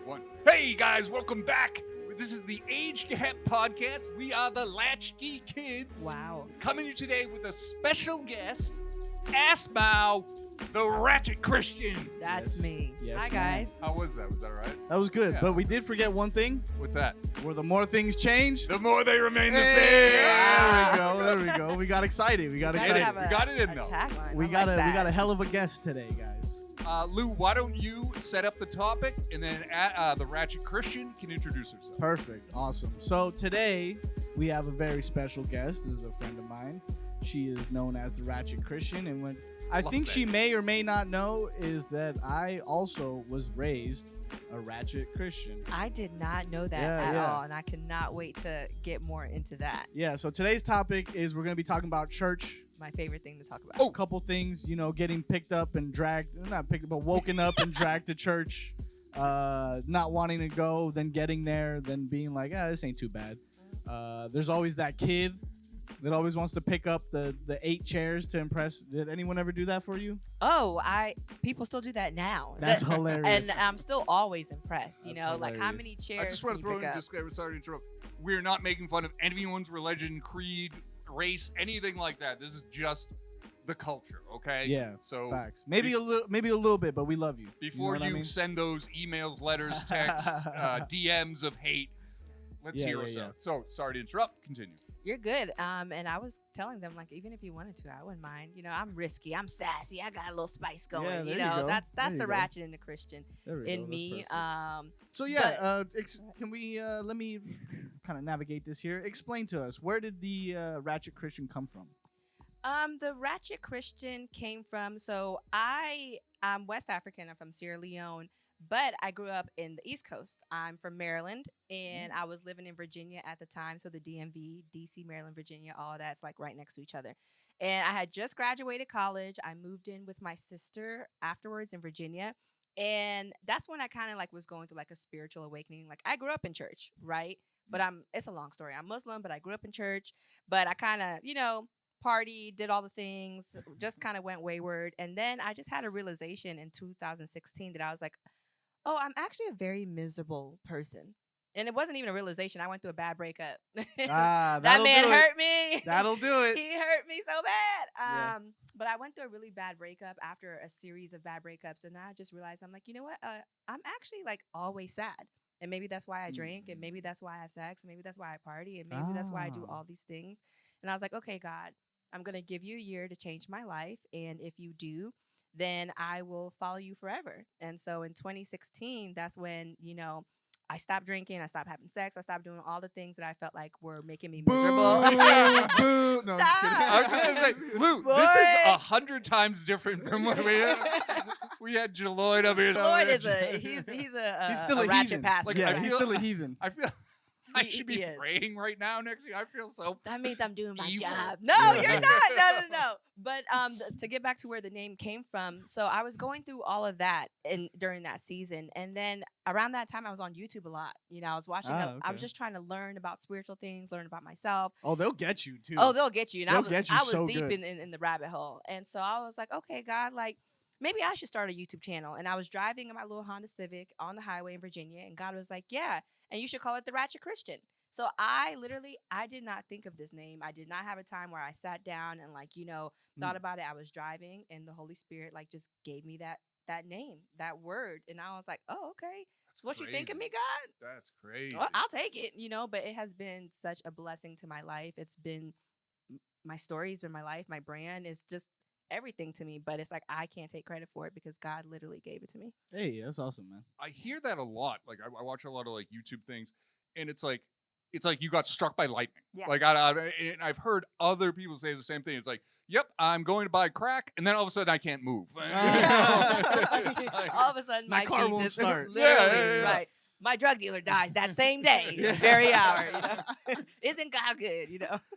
One. Hey guys, welcome back. This is the Age Gap Podcast. We are the Latchkey Kids. Wow. Coming to you today with a special guest, Asmaou, the Ratchet Christian. That's Yes. me. Yes, Hi, ma'am. guys. How was that? Was that all right? That was good, Yeah. but we did forget one thing. What's that? Where the more things change, The more they remain the hey, same. there we go. We got excited. We got We excited. have We got it in, a though. tagline. We I got like a we that. got a hell of a guest today, guys. Lou, why don't you set up the topic, and then the Ratchet Christian can introduce herself. Perfect. Awesome. So today we have a very special guest. This is a friend of mine. She is known as the Ratchet Christian, and when I Love think that. she may or may not know is that I also was raised a Ratchet Christian. I did not know that Yeah, at yeah. all, and I cannot wait to get more into that. Yeah. So today's topic is we're going to be talking about church. My favorite thing to talk about. Oh. A couple things, getting picked up and dragged, not picked up, but woken up and dragged to church, not wanting to go, then getting there, then being like, this ain't too bad. There's always that kid that always wants to pick up the 8 chairs to impress. Did anyone ever do that for you? Oh, people still do that now. That's That- hilarious. And I'm still always impressed. That's Like how hilarious. many chairs I just want can to you throw in pick a up? disclaimer. Sorry to interrupt. We're not making fun of anyone's religion, creed, race, anything like that. This is just the culture, okay? Yeah, So facts. Maybe a little bit, but we love you. before know what I mean? send those emails, letters, texts, DMs of hate, let's Yeah, hear yeah, us yeah. out. So sorry to interrupt. Continue. You're good. And I was telling them, like, even if you wanted to, I wouldn't mind. I'm risky. I'm sassy. I got a little spice going. Yeah, there you go. That's There you the go. ratchet and the Christian There we in go. That's me. perfect. So yeah, can we let me kind of navigate this here? Explain to us, where did the Ratchet Christian come from? The Ratchet Christian came from, so I'm West African. I'm from Sierra Leone, but I grew up in the East Coast. I'm from Maryland, and I was living in Virginia at the time. So the DMV, DC, Maryland, Virginia, all that's like right next to each other. And I had just graduated college. I moved in with my sister afterwards in Virginia. And that's when I kind of like was going through like a spiritual awakening. Like I grew up in church, right? But it's a long story. I'm Muslim, but I grew up in church. But I kind of, party, did all the things, just kind of went wayward. And then I just had a realization in 2016 that I was like, oh, I'm actually a very miserable person. And it wasn't even a realization. I went through a bad breakup. That That'll man do it. hurt me. That'll do it. He hurt me so bad. Yeah. But I went through a really bad breakup after a series of bad breakups. And then I just realized, I'm like, you know what? I'm actually like always sad. And maybe that's why I drink. And maybe that's why I have sex. And maybe that's why I party. And maybe that's why I do all these things. And I was like, okay, God, I'm going to give you a year to change my life. And if you do, then I will follow you forever. And so in 2016, that's when, I stopped drinking. I stopped having sex. I stopped doing all the things that I felt like were making me miserable. Boo, boo. No, I'm just kidding. I was just gonna say, Lou, this is 100 times different from what we had. We had Jaloid up here. Lloyd is he's He's still a ratchet heathen. pastor. Like, yeah, I he's feel- still a heathen. I feel I He- should he be is. praying right now next to you. I feel so. That means I'm doing my Evil. job. No, Yeah. you're not. No. But to get back to where the name came from, so I was going through all of that during that season, and then around that time I was on YouTube a lot. I was watching. I was okay. just trying to learn about spiritual things, learn about myself. Oh, they'll get you too. Oh, they'll get you. And They'll get you I was so deep good. in the rabbit hole. And so I was like, okay, God, like maybe I should start a YouTube channel. And I was driving in my little Honda Civic on the highway in Virginia, and God was like, yeah, and you should call it the Ratchet Christian. So I did not think of this name. I did not have a time where I sat down and thought about it. I was driving, and the Holy Spirit just gave me that name, that word. And I was like, oh, okay. So what you think of crazy. me, God? That's crazy. Well, I'll take it, but it has been such a blessing to my life. It's been my story, has been my life, my brand is just everything to me. But it's like I can't take credit for it because God literally gave it to me. Hey, that's awesome, man. I hear that a lot. Like I watch a lot of like YouTube things, and it's like you got struck by lightning. Yeah. Like and I've heard other people say the same thing. It's like, yep, I'm going to buy crack, and then all of a sudden I can't move. It's like- All of a sudden, My my car key won't just start. literally, Yeah. Right. My drug dealer dies that same day, Yeah. very hour. Isn't God good?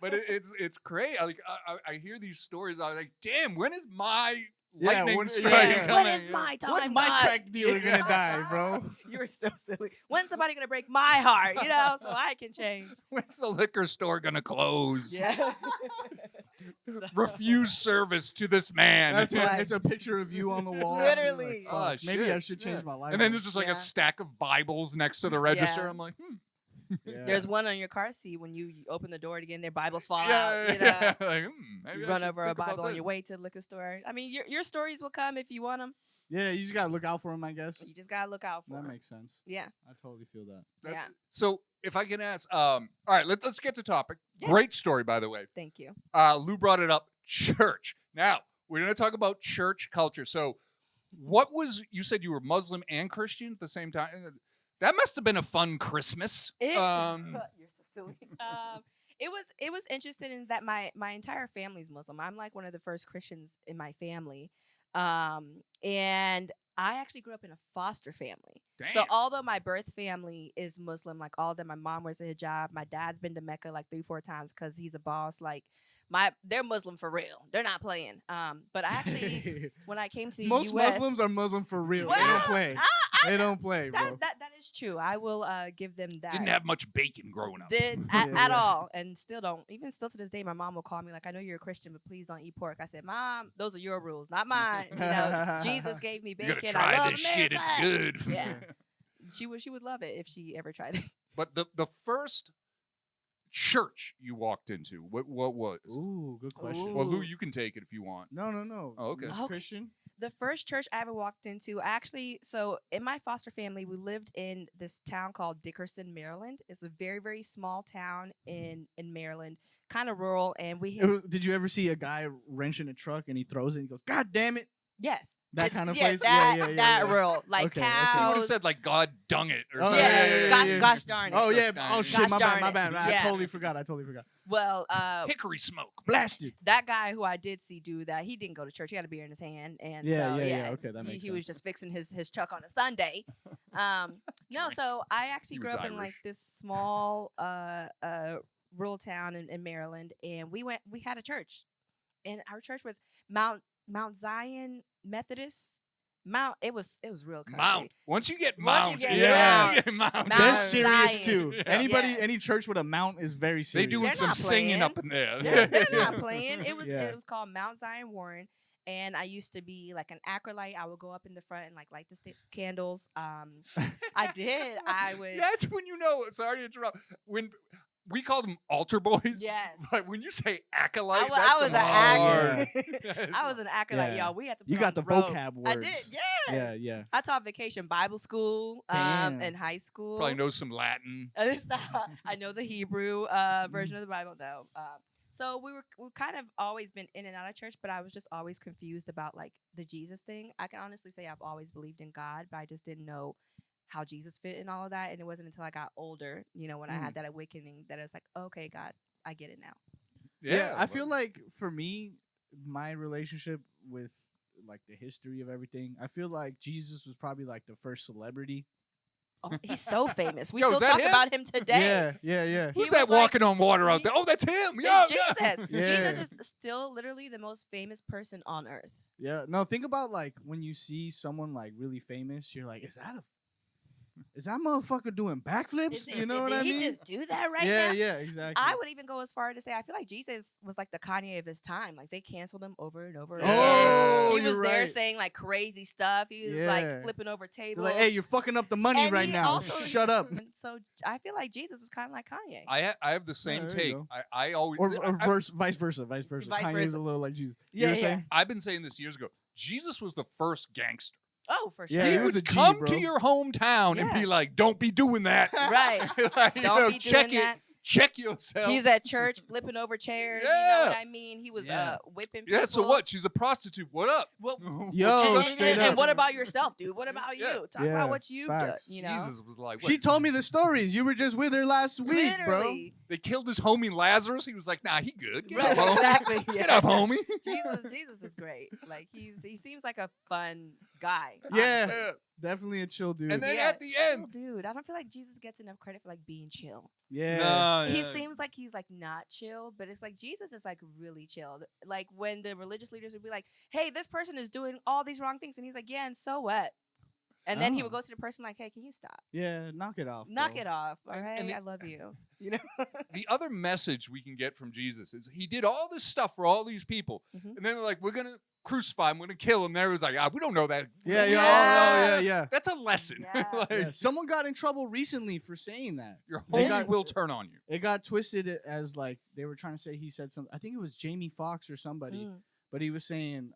But it's crazy. Like I hear these stories. I was like, damn, when is my lightning when- strike yeah. coming. When is my time? What's my God? crack dealer gonna die, bro? You're so silly. When's somebody gonna break my heart? So I can change. When's the liquor store gonna close? Yeah. Refuse service to this man. That's Right. it. It's a picture of you on the wall. Literally. You're like, Oh, fuck, maybe shit. I should change my life. And then there's just like Yeah. a stack of Bibles next to the register. Yeah. I'm like, Yeah. There's one on your car seat when you open the door to get in there, Bibles fall yeah, out. yeah. Like, maybe You I run should over a think about Bible on this. your way to the liquor store. I mean, your stories will come if you want them. Yeah, you just gotta look out for him, I guess. You just gotta look out for That 'em. makes sense. Yeah. I totally feel that. That's- Yeah. So if I can ask, all right, let's get to topic. Yeah. Great story, by the way. Thank you. Lou brought it up. Church. Now we're going to talk about church culture. So, what was you said you were Muslim and Christian at the same time? That must have been a fun Christmas. You're so silly. It was interesting in that my entire family's Muslim. I'm like one of the first Christians in my family, and I actually grew up in a foster family. Damn. So although my birth family is Muslim, like all of them, my mom wears a hijab. My dad's been to Mecca like 3-4 times because he's a boss. Like they're Muslim for real. They're not playing. But I actually, when I came to the Most US, Muslims are Muslim for real. Well, they don't play. I They know. don't play, bro. That is true. I will give them that. Didn't have much bacon growing up. Did Yeah, at yeah. all, and still don't. Even still to this day, my mom will call me like, "I know you're a Christian, but please don't eat pork." I said, "Mom, those are your rules, not mine. Jesus gave me You bacon. gotta try I love this shit. It's America." good. Yeah. She would love it if she ever tried it. But the first church you walked into, what was? Ooh, good question. Well, Lou, Ooh. you can take it if you want. No. Oh, okay. Miss Okay. Christian. The first church I ever walked into, actually, so in my foster family, we lived in this town called Dickerson, Maryland. It's a very, very small town in Maryland, kind of rural, and we Did you ever see a guy wrenching a truck and he throws it and he goes, "God damn it"? yes, That kind of yeah, place? that Yeah, yeah, that yeah. rural, like Okay, okay. You would have cows. said like God dung it or Oh, something. yeah, gosh darn it. Oh yeah. Gosh Oh shit. Gosh My darn bad. it. I Yeah. totally forgot. Well, Hickory smoke. Blasted. that guy who I did see do that, he didn't go to church. He had a beer in his hand, and Yeah, so yeah. Okay, that makes he was sense. just fixing his truck on a Sunday. No, Drink. so I actually He grew was up in like Irish. this small rural town in Maryland, and we had a church, and our church was Mount Zion Methodist. It was real country. Mount. Once you get Once mount, you get Yeah. you get mount. Mount They're Zion. serious too. Yeah. Anybody, Yes. any church with a mount is very They serious. doing They're some not singing playing. up in there. They're not playing. It was Yeah. it was called Mount Zion Warren, and I used to be like an acolyte. I would go up in the front and like light the candles. I did. I was That's when you know. Sorry to interrupt. When we called them altar boys. yes. But when you say acolyte, I that's was some an hard. acolyte. I was an acolyte, Yeah. y'all. We had to. You put got on the robe. vocab words. I did. Yes. Yeah, yeah. I taught Vacation Bible School Damn. in high school. Probably knows some Latin. I know the Hebrew version of the Bible though. So we've kind of always been in and out of church, but I was just always confused about like the Jesus thing. I can honestly say I've always believed in God, but I just didn't know how Jesus fit in all of that. And it wasn't until I got older, when I had that awakening that I was like, okay, God, I get it now. Yeah, I feel like for me, my relationship with like the history of everything, I feel like Jesus was probably like the first celebrity. Oh, he's so famous. We Yo, is still that talk him? about him today. Yeah. He Who's was that like- walking on water out there? Oh, that's him. Yeah, It's Jesus. Yeah. Jesus is still literally the most famous person on earth. Yeah. No, think about like when you see someone like really famous, you're like, is that motherfucker doing backflips? You know what I Did mean? he just do that right yeah, now? yeah, exactly. I would even go as far to say I feel like Jesus was like the Kanye of his time. Like they canceled him over and over again. Oh, He was you're there right. saying like crazy stuff. He was Yeah. like flipping over You're tables. like, hey, you're fucking up the money And right he now. also- Shut up. So I feel like Jesus was kind of like Kanye. I have the same there you take. go. I always Or I- vice versa. Vice Kanye's versa. a little like Jesus. Yeah, you know what I'm yeah. saying? I've been saying this years ago. Jesus was the first gangster. Oh, for sure. Yeah, he he was would a G, come bro. to your hometown and Yeah. be like, "Don't be doing that." Right. Like, you Don't know, be check doing it. that. Check yourself. He's at church flipping over chairs. You know Yeah. what I mean? He was Yeah. whipping people. Yeah. So what? She's a prostitute. What up? Well, Yo, and, straight and up. what about yourself, dude? What about Yeah. you? Talk Yeah, about what you've done. facts. You know, Jesus was like, She what? told me the stories. You were just with her last week, bro. literally. They killed his homie Lazarus. He was like, "Nah, he good. Get Right, up, homie. exactly. Get yeah. up, homie." Jesus is great. Like he seems like a fun guy. Yeah. honestly. Definitely a chill dude. And then Yeah, at the chill end, dude. I don't feel like Jesus gets enough credit for like being chill. yeah. nah, He yeah. seems like he's like not chill, but it's like Jesus is like really chilled. Like when the religious leaders would be like, "Hey, this person is doing all these wrong things," and he's like, "Yeah, and so what?" And then he would Oh. go to the person like, "Hey, can you stop? Yeah, knock it off. Knock bro. it off, all And- right? and the- I love you." You know? The other message we can get from Jesus is he did all this stuff for all these people, Mhm. and then they're like, "We're gonna crucify him, we're gonna kill him." There was like, we don't know that. Yeah, We yeah, all know oh, yeah. That's a lesson. Yeah. Like, Yeah, someone got in trouble recently for saying that. your They homie got- will turn on you. It got twisted as like they were trying to say he said something. I think it was Jamie Foxx or somebody, Mm. but he was saying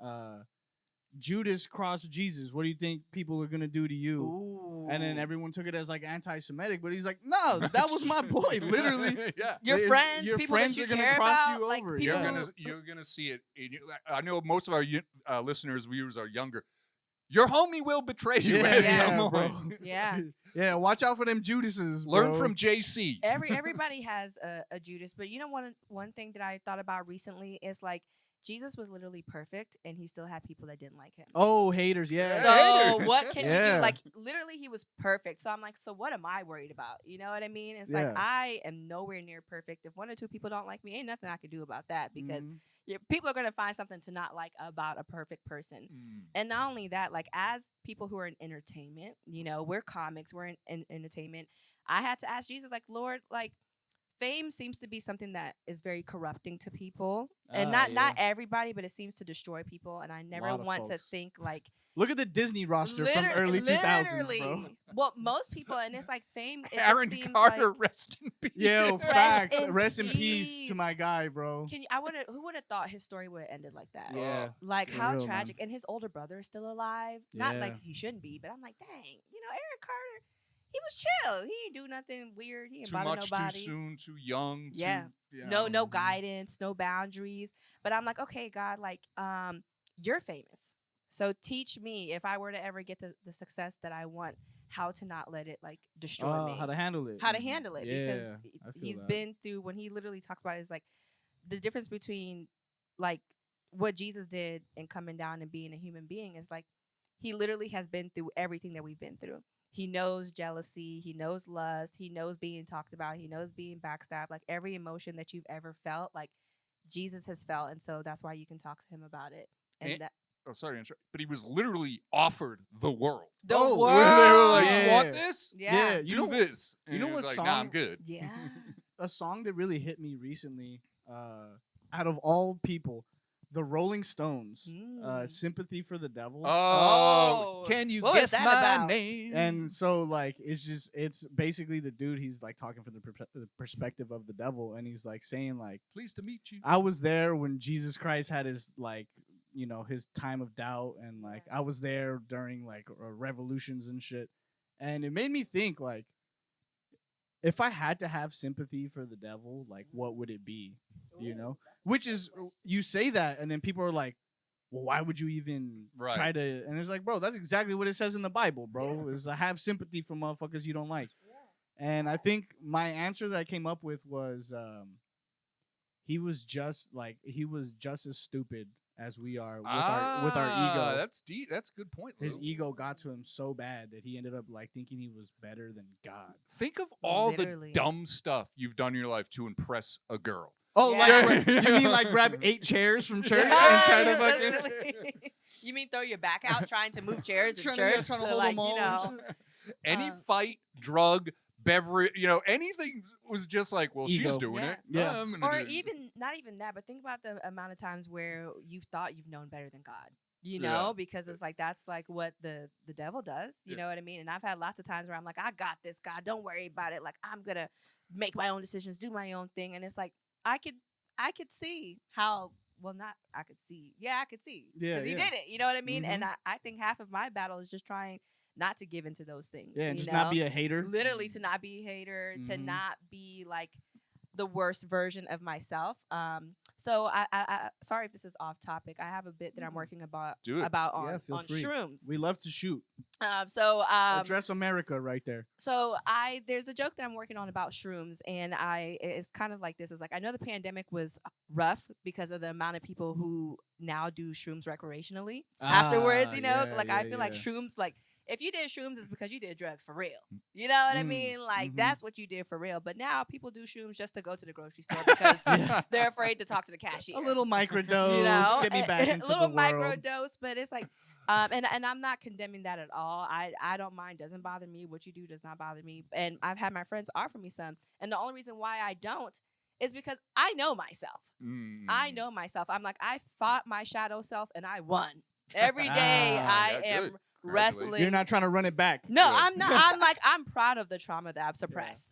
Judas crossed Jesus. What do you think people are gonna do to you? Ooh. And then everyone took it as like anti-Semitic, but he's like, no, that was my point. Literally, Yeah. Your Is- friends, your people friends that you are gonna care cross about, you like over. people You're Yeah. who- gonna see it. I know most of our listeners, viewers are younger. Your homie will betray you Yeah, at yeah, some bro. point. Yeah. Yeah, watch out for them Judases. Learn bro. from JC. Everybody has a Judas, but you know one thing that I thought about recently is like Jesus was literally perfect, and he still had people that didn't like him. Oh, haters, yeah. So haters. what can you Yeah. do? Like literally, he was perfect. So I'm like, so what am I worried about? You know what I mean? It's like Yeah. I am nowhere near perfect. If one or two people don't like me, ain't nothing I can do about that because Mhm. people are gonna find something to not like about a perfect person. Mm. And not only that, like as people who are in entertainment, you know, we're comics, we're in entertainment. I had to ask Jesus, like, Lord, like, fame seems to be something that is very corrupting to people, and not yeah. everybody, but it seems to destroy people. And I never Lot of want to folks. think like Look at the Disney roster from early 2000s, bro. literally. Well, most people, and it's like fame. It Aaron just seems Carter, like, rest in peace. Yo, Rest facts. in Rest in peace peace. to my guy, bro. Who would have thought his story would have ended like that? Yeah. Like For how real, man. tragic. And his older brother is still alive. Not Yeah. like he shouldn't be, but I'm like, dang, Aaron Carter, he was chill. He didn't do nothing weird. He didn't Too bother much, nobody. too soon, too young. Yeah. No guidance, no boundaries. But I'm like, okay, God, like, you're famous. So teach me if I were to ever get the success that I want, how to not let it like destroy me. How to handle it. How to handle it, Yeah, because I feel he's that. been through, when he literally talks about it, is like the difference between like what Jesus did and coming down and being a human being is like he literally has been through everything that we've been through. He knows jealousy, he knows lust, he knows being talked about, he knows being backstabbed, like every emotion that you've ever felt, like Jesus has felt, and so that's why you can talk to him about it. And And- that Oh, sorry to interrupt, but he was literally offered the world. the Oh, world. Where they were like, Yeah. "You want this? yeah. you Do know this." you know he was what like, "Nah, I'm song- good." Yeah. a song that really hit me recently, out of all people, the Rolling Stones, Mm. "Sympathy for the Devil." Oh, Oh, can you what was guess that my about? name? And so, like, it's basically the dude. He's like talking from the perspective of the devil, and he's like saying, like, pleased to meet you. I was there when Jesus Christ had his like, his time of doubt, and like I was there during like revolutions and shit, and it made me think like, if I had to have sympathy for the devil, like, what would it be? You know, which is you say that, and then people are like, well, why would you even Right. try to? And it's like, bro, that's exactly what it says in the Bible, bro. Is to have sympathy for motherfuckers you don't like. And I think my answer that I came up with was, he was just as stupid as we are with our ego. That's deep. That's a good point. His Lou. ego got to him so bad that he ended up like thinking he was better than God. Think of all Literally. the dumb stuff you've done in your life to impress a girl. Oh, Yeah. like you mean like grab 8 chairs from church and Ah, try to you're so fucking silly. You mean throw your back out trying to move chairs in trying church to to hold like, them all? and shit? Any Uh, fight, drug, beverage, anything was just like, well, she's Ego. doing Yeah. it. Yeah. I'm gonna or do it. even not even that, but think about the amount of times where you've thought you've known better than God. You Yeah. know, because it's like that's like what the devil does. You Yeah. know what I mean? And I've had lots of times where I'm like, I got this, God. Don't worry about it. Like I'm gonna make my own decisions, do my own thing. And it's like I could see how. Well, not I could see. Yeah, I could see Yeah, because he yeah. did it. You know what I mean? And Mhm. I think half of my battle is just trying not to give into those things. Yeah, and you just know? not be a hater. Literally to not be a hater, to Mhm. not be like the worst version of myself. So I sorry if this is off topic. I have a bit that I'm working about Do it. about Yeah, on, feel on free. shrooms. We love to shoot. So Address America right there. there's a joke that I'm working on about shrooms, and it's kind of like this. It's like I know the pandemic was rough because of the amount of people who now do shrooms recreationally afterwards. You know, yeah, like yeah, I feel like yeah. shrooms like if you did shrooms, it's because you did drugs for real. You know what I mean? Like that's what you did for real. But now people do shrooms just to go to the grocery store because they're afraid to talk to the cashier. A little microdose, You know, get me back into a little the world. microdose, but it's like, and I'm not condemning that at all. I don't mind. Doesn't bother me. What you do does not bother me. And I've had my friends offer me some, and the only reason why I don't is because I know myself. I know myself. I'm like, I fought my shadow self and I won. Every day I am wrestling. You're not trying to run it back. No, I'm not. I'm like, I'm proud of the trauma that I've suppressed.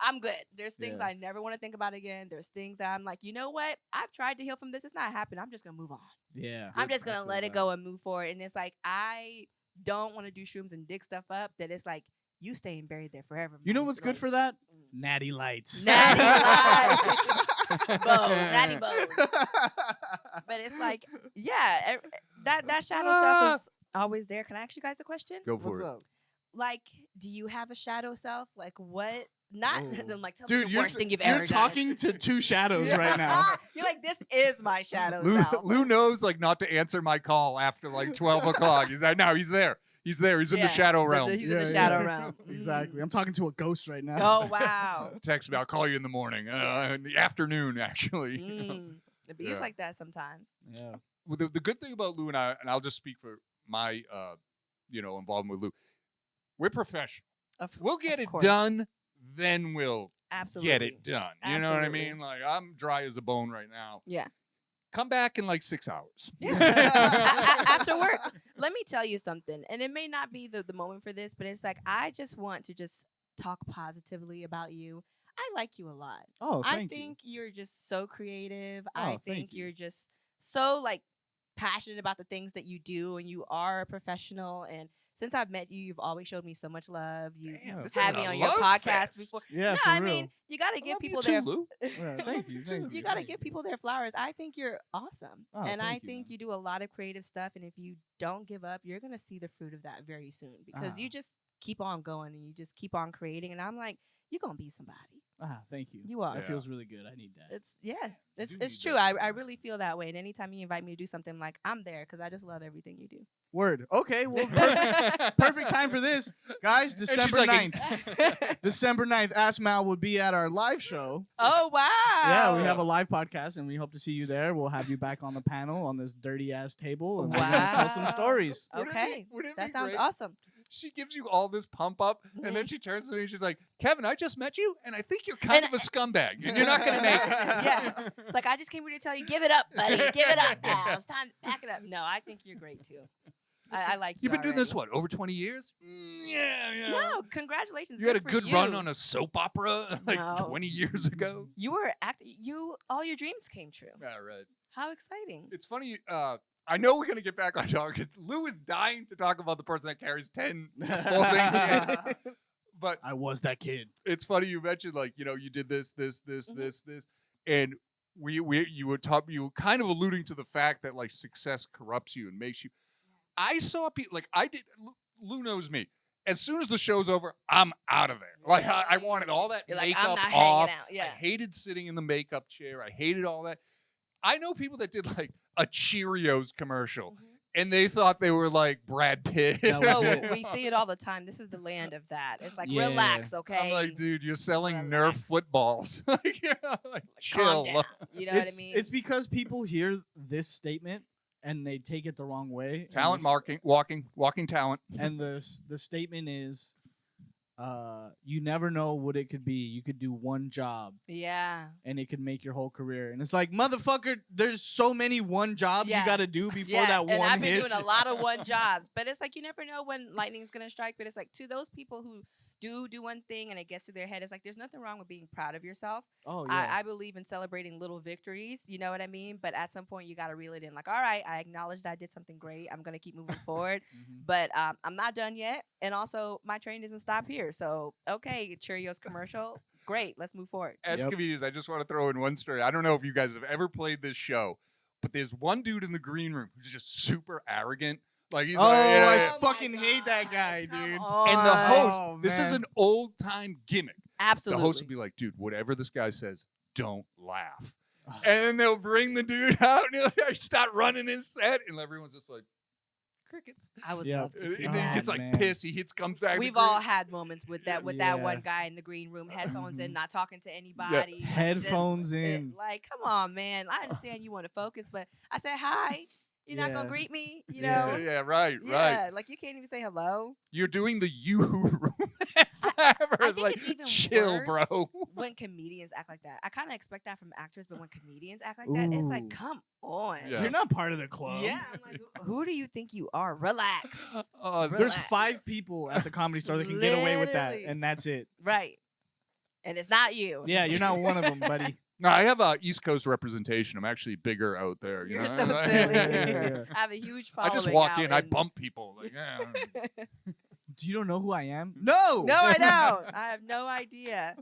I'm good. There's things I never want to think about again. There's things that I'm like, you know what? I've tried to heal from this. It's not happening. I'm just gonna move on. Yeah. I'm just gonna let it go and move forward. And it's like, I don't want to do shrooms and dig stuff up. That it's like you staying buried there forever. You know what's good for that? Natty lights. Natty lights. Bows, natty bows. But it's like, yeah, that shadow self is always there. Can I ask you guys a question? Go for What's it. up? Like, do you have a shadow self? Like, what? Not them. Like, tell Dude, me the worst thing you've ever you're done. talking to two shadows right now. You're like, this is my shadow Lou, self. Lou knows like not to answer my call after like 12 o'clock. He's like, no, he's there. He's there. He's in the shadow realm. He's in the shadow realm. Exactly. I'm talking to a ghost right now. Oh wow. Text me. I'll call you in the morning. In the afternoon, actually. It be like that sometimes. Yeah. Well, the good thing about Lou and I, and I'll just speak for my, involvement with Lou. We're professional. We'll get it done, then we'll get it done. You know what I mean? Like, I'm dry as a bone right now. Yeah. Come back in like 6 hours. Yeah. After work. Let me tell you something, and it may not be the moment for this, but it's like I just want to just talk positively about you. I like you a lot. Oh, I think you're just so creative. Oh, I think you're just so like passionate about the things that you do, and you are a professional. And since I've met you, you've always showed me so much love. You had me on your podcast before. Yeah, no, for I real. mean, you got to give people too, their. Lou. Yeah, thank you. Thank you. You got to give people their flowers. I think you're awesome. Oh, and I thank you, think man. you do a lot of creative stuff. And if you don't give up, you're going to see the fruit of that very soon because you just keep on going and you just keep on creating. And I'm like, you're going to be somebody. Thank you. You are. That feels really good. I need that. It's need true. that. I really feel that way. And anytime you invite me to do something, like I'm there because I just love everything you do. Word. Okay. Well, perfect time for this. Guys, December like, 9th. December 9th, Asmaou will be at our live show. Oh, wow. Yeah, we have a live podcast, and we hope to see you there. We'll have you back on the panel on this dirty-ass table, and we're going to tell some stories. Okay. Wouldn't it That be sounds great? awesome. She gives you all this pump up, and then she turns to me and she's like, Kevin, I just met you, and I think you're kind of a scumbag, and you're not going to make it. Yeah. It's like, I just came here to tell you, give it up, buddy. Give it up, pal. It's time to pack it up. No, I think you're great, too. I like you. You've been doing this, already. what, over 20 years? Yeah. No, congratulations. You had a for good run on a soap opera like No. 20 years ago? You were all your dreams came true. Yeah, right. How exciting. It's funny. I know we're going to get back on target. Lou is dying to talk about the person that carries 10 folding hands. But I was that kid. it's funny you mentioned, like, you did this, and you were kind of alluding to the fact that like success corrupts you and makes you. I saw people like I did. Lou knows me. As soon as the show's over, I'm out of there. Like I wanted all that You're like, makeup I'm not off. hanging out. Yeah. I hated sitting in the makeup chair. I hated all that. I know people that did like a Cheerios commercial. And they thought they were like Brad Pitt. That was Oh, it. we see it all the time. This is the land of that. It's like, Yeah. relax, okay? I'm like, dude, you're selling Nerf Relax. footballs. Like, Calm chill. down. You know what I mean? It's because people hear this statement and they take it the wrong way. Talent marking, walking talent. And the statement is, you never know what it could be. You could do one job yeah. and it could make your whole career. And it's like, motherfucker, there's so many one jobs you Yeah. got to do before Yeah, that and one I've been hits. doing a lot of one jobs, but it's like you never know when lightning's gonna strike. But it's like to those people who do one thing and it gets to their head, it's like there's nothing wrong with being proud of yourself. Oh yeah. I believe in celebrating little victories. You know what I mean? But at some point, you got to reel it in. Like, all right, I acknowledged I did something great. I'm gonna keep moving forward, but I'm not done yet. And also, my train doesn't stop here. So, okay, Cheerios commercial, great. Let's move forward. As Yep. comedians, I just want to throw in one story. I don't know if you guys have ever played this show, but there's one dude in the green room who's just super arrogant. Like he's Oh, like, yeah, I yeah. fucking hate that guy, Come dude. on. And the host, Oh, this is man. an old time gimmick. Absolutely. The host would be like, dude, whatever this guy says, don't laugh. And then they'll bring the dude out and he'll like, start running his set, and everyone's just like, crickets. I would Yep. love to And see then he that. gets like man. pissed. He comes back. We've all had moments with that Yeah. one guy in the green room, headphones in, Mhm. not talking to anybody. like, just- Headphones in. Like, come on, man. I understand you want to focus, but I said hi. You're not Yeah. gonna greet me, you Yeah. know? Yeah, right. Yeah, like you can't even say hello. You're doing the you room. I think like, it's even chill, worse bro. when comedians act like that. I kind of expect that from actors, but when comedians act like that, it's Ooh. like, come on. Yeah. You're not part of the club. Yeah, I'm like, who do you think you are? Relax. Oh, There's Relax. 5 people at the comedy store that can get away with that, Literally. and that's it. Right. And it's not you. Yeah, you're not one of them, buddy. no, I have East Coast representation. I'm actually bigger out there. You You're know? so silly. Yeah. I have a huge I following. just walk out in, I bump people. Like, Do you don't know who I am? No. No, I don't. I have no idea.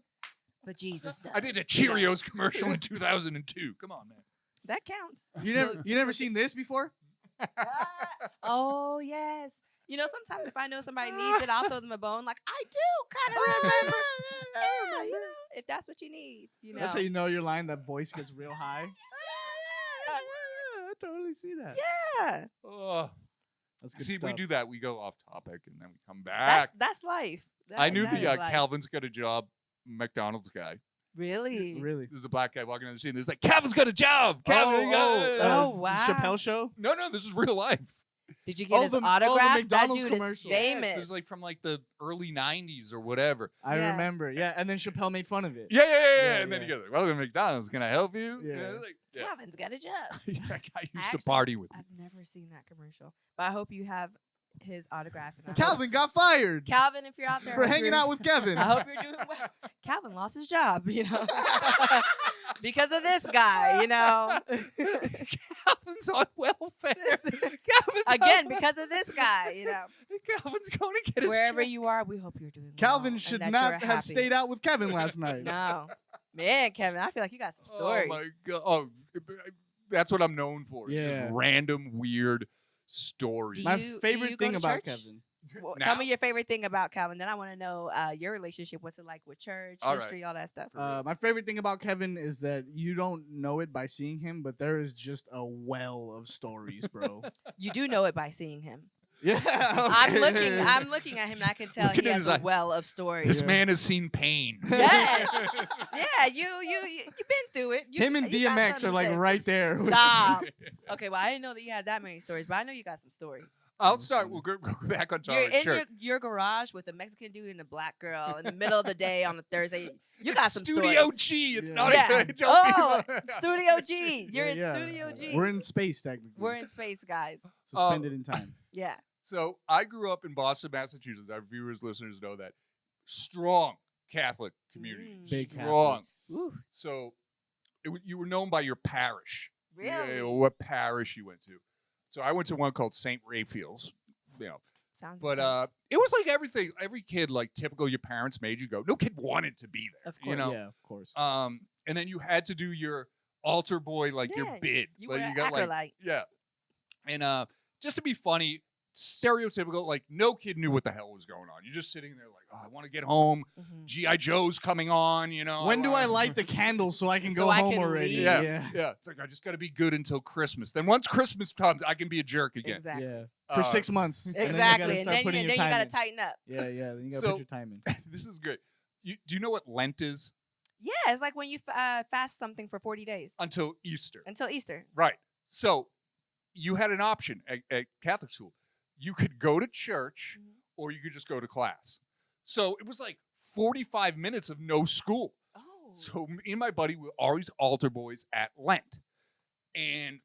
But Jesus does. I did a you know. Cheerios commercial in 2002. Come on, man. That counts. You never seen this before? Ah, oh yes. You know, sometimes if I know somebody needs it, I'll throw them a bone. Like I do kind of remember. Yeah, you know, if that's what you need, you know. That's how you know your line. That voice gets real high. I totally see that. Yeah. Oh. That's good See, stuff. we do that. We go off topic and then we come back. That's life. I knew that the is life. Calvin's got a job, McDonald's guy. Really? Really? There's a black guy walking down the scene. There's like, Calvin's got a job. Calvin, Oh, wow. Chappelle show. No, this is real life. Did you get his the autograph? McDonald's that dude commercial. is famous. Yes, this is like from like the early 90s or whatever. I Yeah. remember. Yeah, and then Chappelle made fun of it. Yeah. Yeah, And then yeah. he goes, like, welcome to McDonald's. Can I help you? Yeah. Like, yeah. Calvin's got a job. That guy used Actually, to party with me. I've never seen that commercial, but I hope you have his autograph. And I hope- Calvin got fired Calvin, if you're out there, for I hope hanging you're- out with Kevin. I hope you're doing well. Calvin lost his job, you know, because of this guy, you know. Calvin's on welfare. Calvin's Again, on because of this guy, you know. Calvin's going to get his Wherever job. you are, we hope you're doing Calvin well should and that not you're have happy. stayed out with Kevin last night. No, man, Kevin, I feel like you got some stories. Oh my god! Oh, that's what I'm known for. is just Yeah. random weird stories. Do My you- do favorite you go thing to about church? Kevin. Well, Now? tell me your favorite thing about Calvin. Then I want to know your relationship. What's it like with church, All right. history, all that stuff. My favorite thing about Kevin is that you don't know it by seeing him, but there is just a well of stories, bro. You do know it by seeing him. Yeah, I'm okay. looking at him, and I can tell Looking he at has his a eye. well of stories. This Yeah. man has seen pain. Yes. Yeah, you've been through it. Him and you got DMX something are to like say. right there. Stop. Okay, well I didn't know that you had that many stories, but I know you got some stories. I'll start. We'll go back on You're topic. in Sure. your garage with a Mexican dude and a black girl in the middle of the day on a Thursday. You got some Studio stories. G. It's Yeah. not Yeah. even. don't Oh, even- Studio G. You're in Yeah. Studio G. We're in space technically. We're in space, guys. suspended in time. Yeah. So I grew up in Boston, Massachusetts. Our viewers, listeners know that. Strong Catholic community. Big Strong. Ooh, So you were known by your parish. really? Yeah, what parish you went to. So I went to one called St. Raphael's. You know, Sounds but intense. it was like everything. Every kid, like typical, your parents made you go. No kid wanted to be there. Of You know. Yeah, of course. And then you had to do your altar boy, like your Yeah, bid. you Like, were you an got like acolyte. yeah. And just to be funny, stereotypical, like no kid knew what the hell was going on. You're just sitting there like, oh, I want to get home. Mhm. G.I. Joe's coming on, you know. When do I wanna- light the candles so I can So go I home can already? leave. Yeah. Yeah, it's like I just got to be good until Christmas. Then once Christmas comes, I can be a jerk again. Exactly. Yeah. For 6 months. And then you Exactly. gotta And start then, putting you your got time to in. tighten up. Yeah, yeah. Then you gotta So- put your time in. This is good. Do you know what Lent is? Yeah, it's like when you fast something for 40 days Until Easter. until Easter. Right. So you had an option at Catholic school. You could go to church Mhm. or you could just go to class. So it was like 45 minutes of no school. Oh. So me and my buddy were always altar boys at Lent. And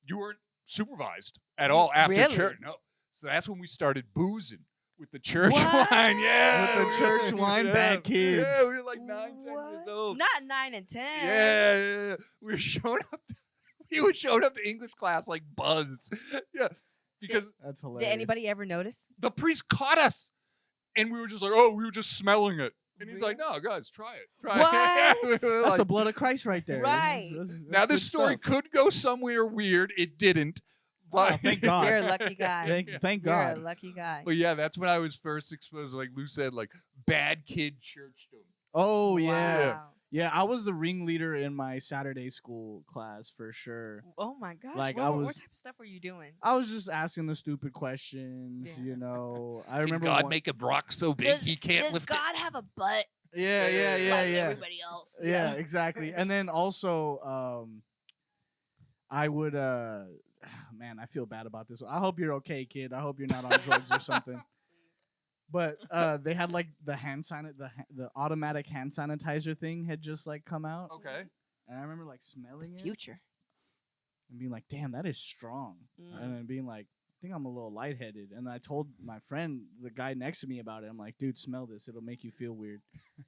you weren't supervised at all after Really? church. No. So that's when we started boozing with the church What? wine. Yeah. With the church wine, bad kids. Yeah, we were like 9, 10 years What? old. Not 9 and 10. Yeah. We were showing up. We were showing up to English class like buzz. Yeah. Because That's hilarious. Did anybody ever notice? the priest caught us. And we were just like, oh, we were just smelling it. And he's like, no, guys, try it. Try What? it. We were That's like- the blood of Christ right there. Right. now, that's this good story stuff. could go somewhere weird. It didn't. Oh, But, thank God. You're a lucky guy. Thank You're God. a lucky guy. but yeah, that's when I was first exposed, like Lou said, like bad kid churchdom. Oh yeah. Wow. Yeah, I was the ringleader in my Saturday school class for sure. Oh my gosh! Like, what, I what was- type of stuff were you doing? I was just asking the stupid questions, Yeah. you know. I Can remember God one- make a rock so big he can't does lift God have a butt Yeah, yeah, yeah, like yeah. everybody else? you Yeah, know? exactly. And then also, I would, man, I feel bad about this. I hope you're okay, kid. I hope you're not on drugs or something. But they had like the the automatic hand sanitizer thing had just like come out, Okay. and I remember like It's the smelling it future. and being like, "Damn, that is strong," and then being like, "I think I'm a little lightheaded." And I told my friend, the guy next to me, about it. I'm like, "Dude, smell this. It'll make you feel weird."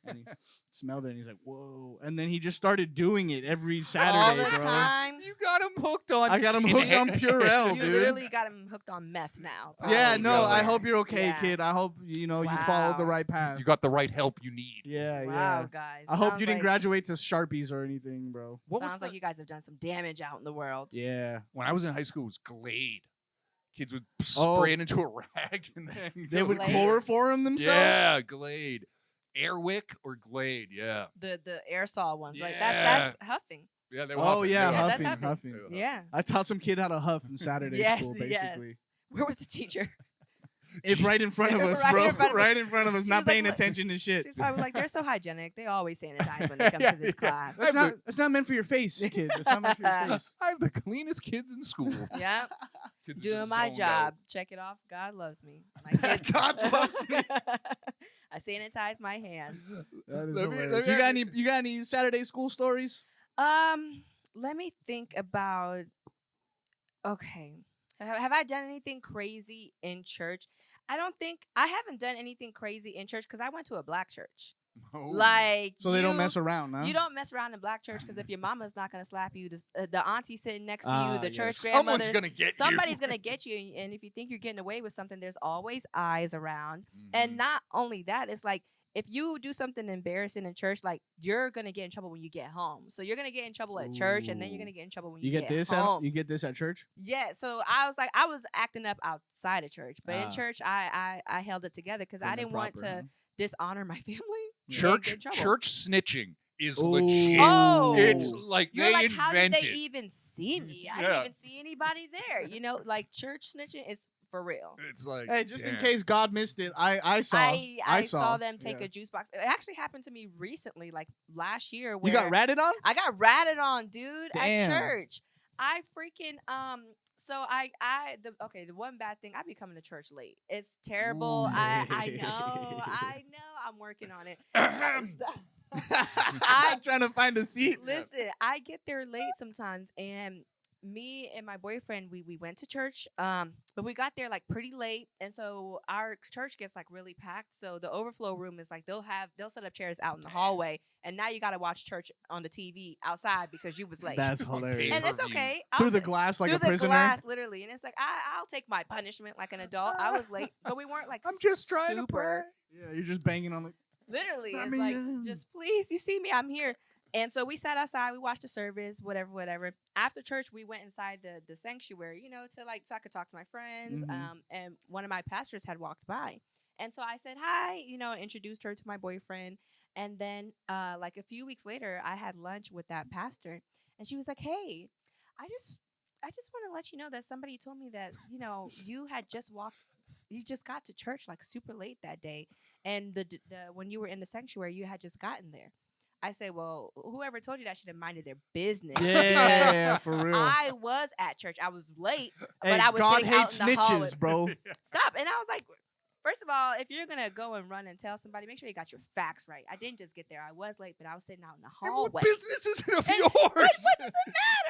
And he smelled it, and he's like, "Whoa!" And then he just started doing it every Saturday, All the bro. time. You got him hooked on. I got him hooked on Purell, You dude. literally got him hooked on meth now. Yeah, probably no, I somewhere. hope you're okay, Yeah. kid. I hope you followed the Wow. right path. You got the right help you need. Yeah, Wow, yeah. guys. I hope Sounds you didn't like- graduate to Sharpies or anything, bro. What was Sounds like the- you guys have done some damage out in the world. Yeah. When I was in high school, it was Glade. Kids would Oh. spray it into a rag and then They would Glade? chloroform themselves? Yeah, Glade, Airwick or Glade. Yeah, The aerosol ones, right? Yeah. That's huffing. yeah. They were Oh, huffing. yeah, They were that's huffing, huffing. huffing. Yeah. I taught some kid how to huff in Saturday Yes, school, basically. yes. Where was the teacher? It's right in front of us, Right bro. in front of us. Right in front of us, She not was like, paying "Look." attention to shit. She's probably like, they're so hygienic. They always sanitize when they come Yeah, to this yeah. class. That's not meant for your face, kid. That's not meant for your face. I have the cleanest kids in school. Yeah. Kids are Doing just my zoned job. out. Check it off. God loves me. My kids. God loves me. I sanitize my hands. That is Let me- hilarious. let me You got any Saturday school stories? Let me think about. Okay, have I done anything crazy in church? I don't think I haven't done anything crazy in church because I went to a black church. Oh. Like So they don't mess around, huh? You don't mess around in black church because if your mama's not gonna slap you, the auntie sitting next to you, Ah, the yes. church Someone's grandmother, gonna get somebody's you. gonna get you. And if you think you're getting away with something, there's always eyes around. Mhm. And not only that, it's like if you do something embarrassing in church, like you're gonna get in trouble when you get home. So you're gonna get in trouble at church, and then you're Ooh. gonna get in trouble when You you get this home. at you get this at church? Yeah, so I was like, I was acting up outside of church, but Ah. in church, I held it together because I Putting it didn't want proper, to huh? dishonor my family. and get church in trouble. church snitching is Ooh. legit. Oh. It's like You're they like, how did invented. they even see me? I Yeah. didn't even see anybody there. You know, like church snitching is for real. It's like, Hey, just in damn. case God missed it, I saw. I saw them take Yeah. a juice box. It actually happened to me recently, like last year. Where You got ratted on? I got ratted on, dude, Damn. at church. I freaking So the one bad thing, I be coming to church late. It's terrible. Ooh. I know. I'm working on it. Stop. I'm trying to find a seat. Listen, I get there late sometimes, and me and my boyfriend, we went to church, but we got there like pretty late, and so our church gets like really packed. So the overflow room is like they'll set up chairs out in the hallway, and now you got to watch church on the TV outside because you was late. That's hilarious. and it's pay-per-view. okay. Through I'll the ta- glass like through a the prisoner. glass, literally, and it's like I'll take my punishment like an adult. I was late, but we weren't like I'm just trying to super. pray. Yeah, you're just banging on the. Literally, Let it's me like, in. just please, you see me, I'm here. And so we sat outside, we watched the service, whatever. After church, we went inside the sanctuary, to like, so I could talk to my friends. Mhm. And one of my pastors had walked by. And so I said, hi, introduced her to my boyfriend. And then like a few weeks later, I had lunch with that pastor. And she was like, hey, I just want to let you know that somebody told me that, you just got to church like super late that day. And the when you were in the sanctuary, you had just gotten there. I say, well, whoever told you that should have minded their business. Yeah, for real. I was at church. I was late, Hey, but I was God sitting out hates in the hallway. snitches, bro. Stop. And I was like, first of all, if you're gonna go and run and tell somebody, make sure you got your facts right. I didn't just get there. I was late, but I was sitting out in the And hallway. what business is it of And- yours? Like, what does it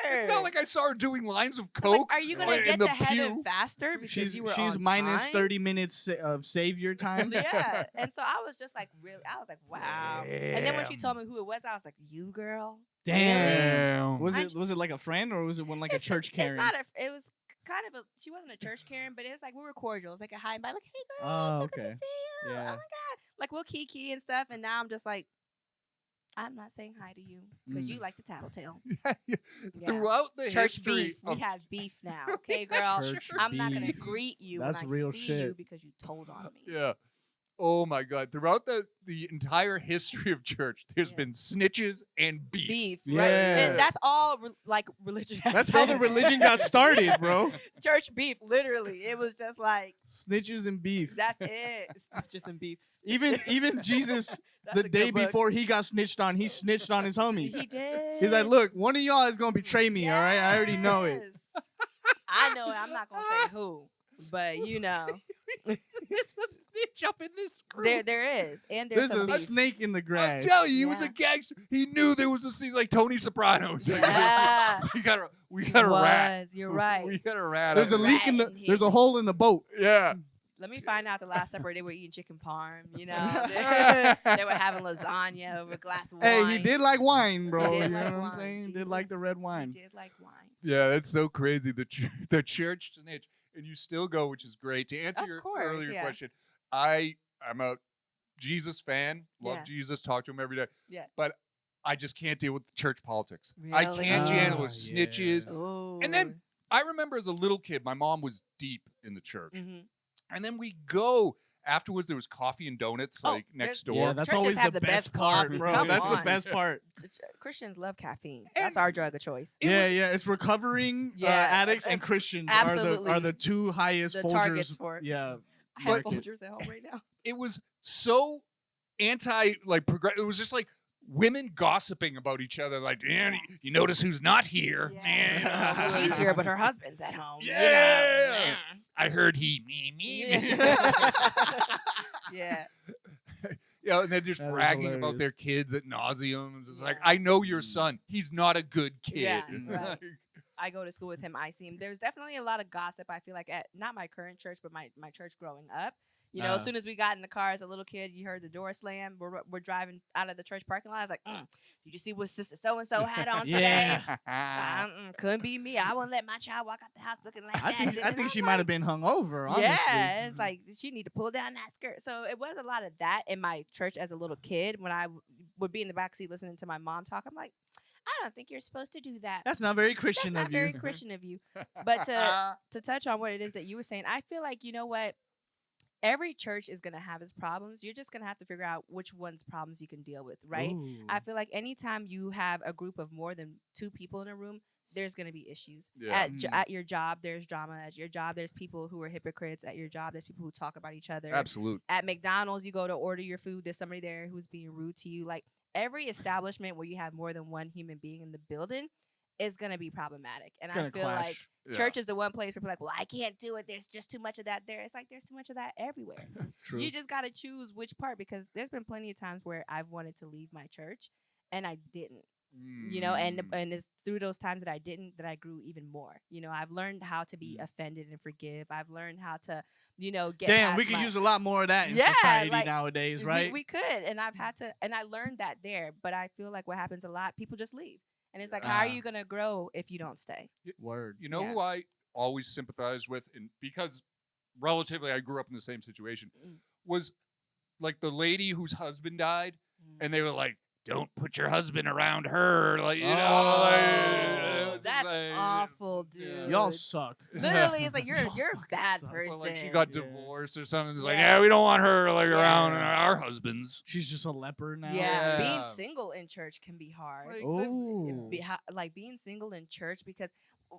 matter? It's not like I saw her doing lines of Like, coke. are you gonna in get the to heaven pew. faster because She's you were she's on minus time? 30 minutes of savior time. Yeah. And so I was just like, really? I was like, wow. And then when she told me who it was, I was like, you girl? Damn. Was I- it like a friend or was it one like a church Karen? It was kind of she wasn't a church Karen, but it was like we were cordial. It was like a hi and bye, like, hey girl, Oh, so good okay. to see you. Yeah. Oh my god. Like we'll kiki and stuff, and now I'm just like, I'm not saying hi to you because you like the tattletale. Yeah. Throughout the Church history beef. of We have beef now. Okay, girl. Church I'm not gonna beef. greet you That's when I real see shit. you because you told on me. yeah, Oh my God! Throughout the entire history of church, there's Yeah. been snitches and beef. Beef, right? Yeah. And that's all like religion. has That's how the been. religion got started, bro. Church beef, literally. It was just like Snitches and beef. that's it. It's just in beef. Even Jesus, That's the a day good book. before he got snitched on, he snitched on his homies. He did. He's like, look, one of y'all is gonna betray me. All right, I already know it. Yes. I know it. I'm not gonna say who, but you know, There's a snitch up in this group. there is, and there's There's some a beef. snake in the I'm grass. telling you, he was Yeah. a gangster. He knew there was a. He's like Tony Soprano. He's like, Yeah. we got a It rat. was. You're right. We got a rat. There's a up there. leak in the. Rat in There's a here. hole in the boat. Yeah. Let me find out the Last Supper they were eating chicken parm. You know, they were having lasagna over a glass of wine. Hey, he did like wine, bro. He You did know like what I'm wine. saying? Did like the Jesus, red wine. He did like wine. Yeah, that's so crazy. The church snitch, and you still go, which is great. To answer Of your course, earlier yeah. question, I'm a Jesus fan. Love Yeah. Jesus. Talk to him every day. Yeah. But I just can't deal with church politics. I Really? can't deal Ah, with snitches. Oh. And then I remember as a little kid, my mom was deep in the church. Mhm. And then we go afterwards. There was coffee and donuts Oh, like next there's- door. Yeah, that's Churches always have the the best best part, coffee. bro. Come That's the on. best part. Christians love caffeine. And- That's our drug of choice. It Yeah, was- yeah. It's recovering Yeah, addicts and it's- Christians absolutely. are the two highest The Folgers. targets for it. Yeah. I have market. Folgers at home right now. It was so progressive. It was just like women gossiping about each other. Like, "Man, you notice who's not here? Yeah. Man, you know, She's here, but her husband's at home. Yeah. You know. I heard he me. Yeah. You know, and they're just That is bragging about hilarious. their kids at nauseum. It's like, Yeah. I know your son. He's not a good kid. Yeah, right. Like, I go to school with him. I see him. There's definitely a lot of gossip. I feel like at not my current church, but my church growing up. You know, as soon as we got in the car as a little kid, you heard the door slam. We're driving out of the church parking lot. I was like, did you see what sister so and so had on today? Yeah. Couldn't be me. I wouldn't let my child walk out the house looking like I that. think And I'm she like, might have been hungover. Honestly. yeah, it's like she need to pull down that skirt. So it was a lot of that in my church as a little kid. When I would be in the backseat listening to my mom talk, I'm like, I don't think you're supposed to do that. That's not very That's Christian not of you. very Christian of you. But to touch on what it is that you were saying, I feel like, you know what? Every church is going to have its problems. You're just going to have to figure out which one's problems you can deal with, right? Ooh. I feel like anytime you have a group of more than 2 people in a room, there's going to be issues. Yeah. At your job, there's drama. At your job, there's people who are hypocrites. At your job, there's people who talk about each other. Absolute. At McDonald's, you go to order your food, there's somebody there who's being rude to you. Like every establishment where you have more than one human being in the building is going to be problematic. And It's I gonna feel like clash. Yeah. church is the one place where people are like, well, I can't do it. There's just too much of that there. It's like there's too much of that everywhere. True. You just got to choose which part, because there's been plenty of times where I've wanted to leave my church and I didn't. You know, and it's through those times that I didn't that I grew even more. You know, I've learned how to be offended and forgive. I've learned how to, you know, get Damn, past we could my- use a lot more of that in Yeah, society like, nowadays, right? We could, and I've had to, and I learned that there. But I feel like what happens a lot, people just leave, and it's like, how are Ah. you gonna grow if you don't stay? Word. You know Yeah. who I always sympathized with, and because relatively I grew up in the same situation, Mm. was like the lady whose husband died, Mm. and they were like, "Don't put your husband around her," like you know, Oh. like, it was just That's like- awful, Yeah. dude. Y'all suck. Literally, it's like you're a bad Suck. Or, person. Or like she got Yeah. divorced or something. It's like, Yeah. yeah, we don't want her like Yeah. around our husbands. She's just a leper now. yeah, being Yeah. single in church can be hard. Like, Oh. Like being single in church, because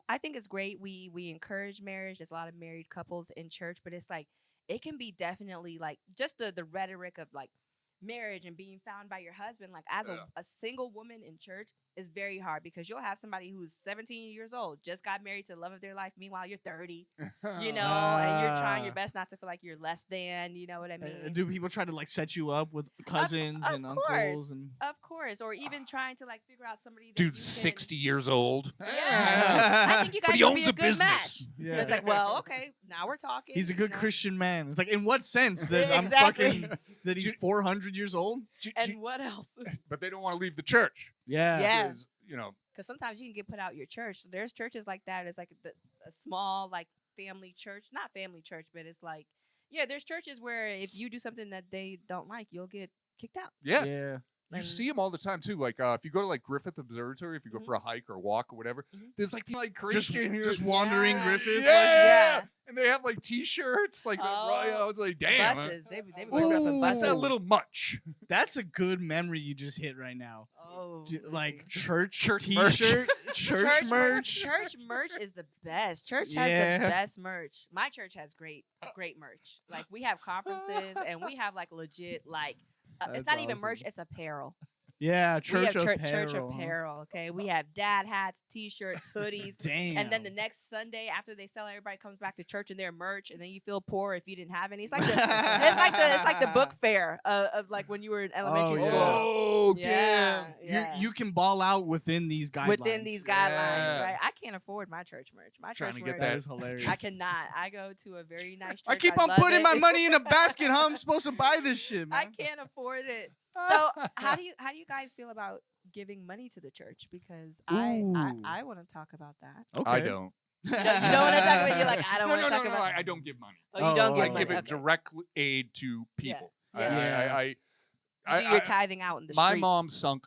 I think it's great. We encourage marriage. There's a lot of married couples in church, but it's like it can be definitely like just the rhetoric of like marriage and being found by your husband. Like as Yeah. a single woman in church is very hard, because you'll have somebody who's 17 years old, just got married to the love of their life. Meanwhile, you're 30, you know, and you're trying your Ah. best not to feel like you're less than. You know what I mean? Do people try to like set you up with cousins of and course. uncles and? Of course, or even trying to like figure out somebody. That Dude's you can- 60 years old. Yeah. I think you But guys he would be owns a a good business. match. Yeah. It's like, well, okay, now we're talking. He's a you good know? Christian man. It's like, in what sense that I'm Exactly. fucking that he's 400 years old? And what else? But they don't want to leave the church. Yeah. Yeah. 'Cause, you know, Because sometimes you can get put out your church. There's churches like that. It's like a small like family church, not family church, but it's like, yeah, there's churches where if you do something that they don't like, you'll get kicked out. yeah. Yeah. You And- see them all the time too. Like if you go to like Griffith Observatory, if you go for a hike or a walk or whatever, there's like these like Christian here. Just wandering Yeah. Griffith. Yeah. Yeah. And they have like T-shirts. Like I was like, damn. buses. They be Ooh. going up in That's buses. a little much. That's a good memory you just hit right now. Oh, Like church merch. T-shirt, church merch. Church merch is the best. Church has Yeah. the best merch. My church has great merch. Like we have conferences and we have like legit like it's That's not even merch, awesome. it's apparel. Yeah, church we have apparel. church apparel. Okay, we have dad hats, t-shirts, hoodies. Damn. And then the next Sunday after they sell, everybody comes back to church in their merch, and then you feel poor if you didn't have any. It's like it's like the book fair of like when you were in elementary yeah. school. Oh Yeah, damn. yeah. You can ball out within these guidelines. Within these guidelines, Yeah. right? I can't afford my church merch. My Trying church to get merch, That is hilarious. I cannot. I go to a very nice church. I keep on love putting it. my money in a basket. How I'm supposed to buy this shit, man? I can't afford it. So how do you guys feel about giving money to the church? Because I Ooh. want to talk about that. Okay. I don't. You don't want to talk about. You're like I don't want to talk about. I don't give money. Oh, you don't Oh, give I money. give it Okay. direct aid to people. Yeah. I You do your tithing out in the my streets. mom sunk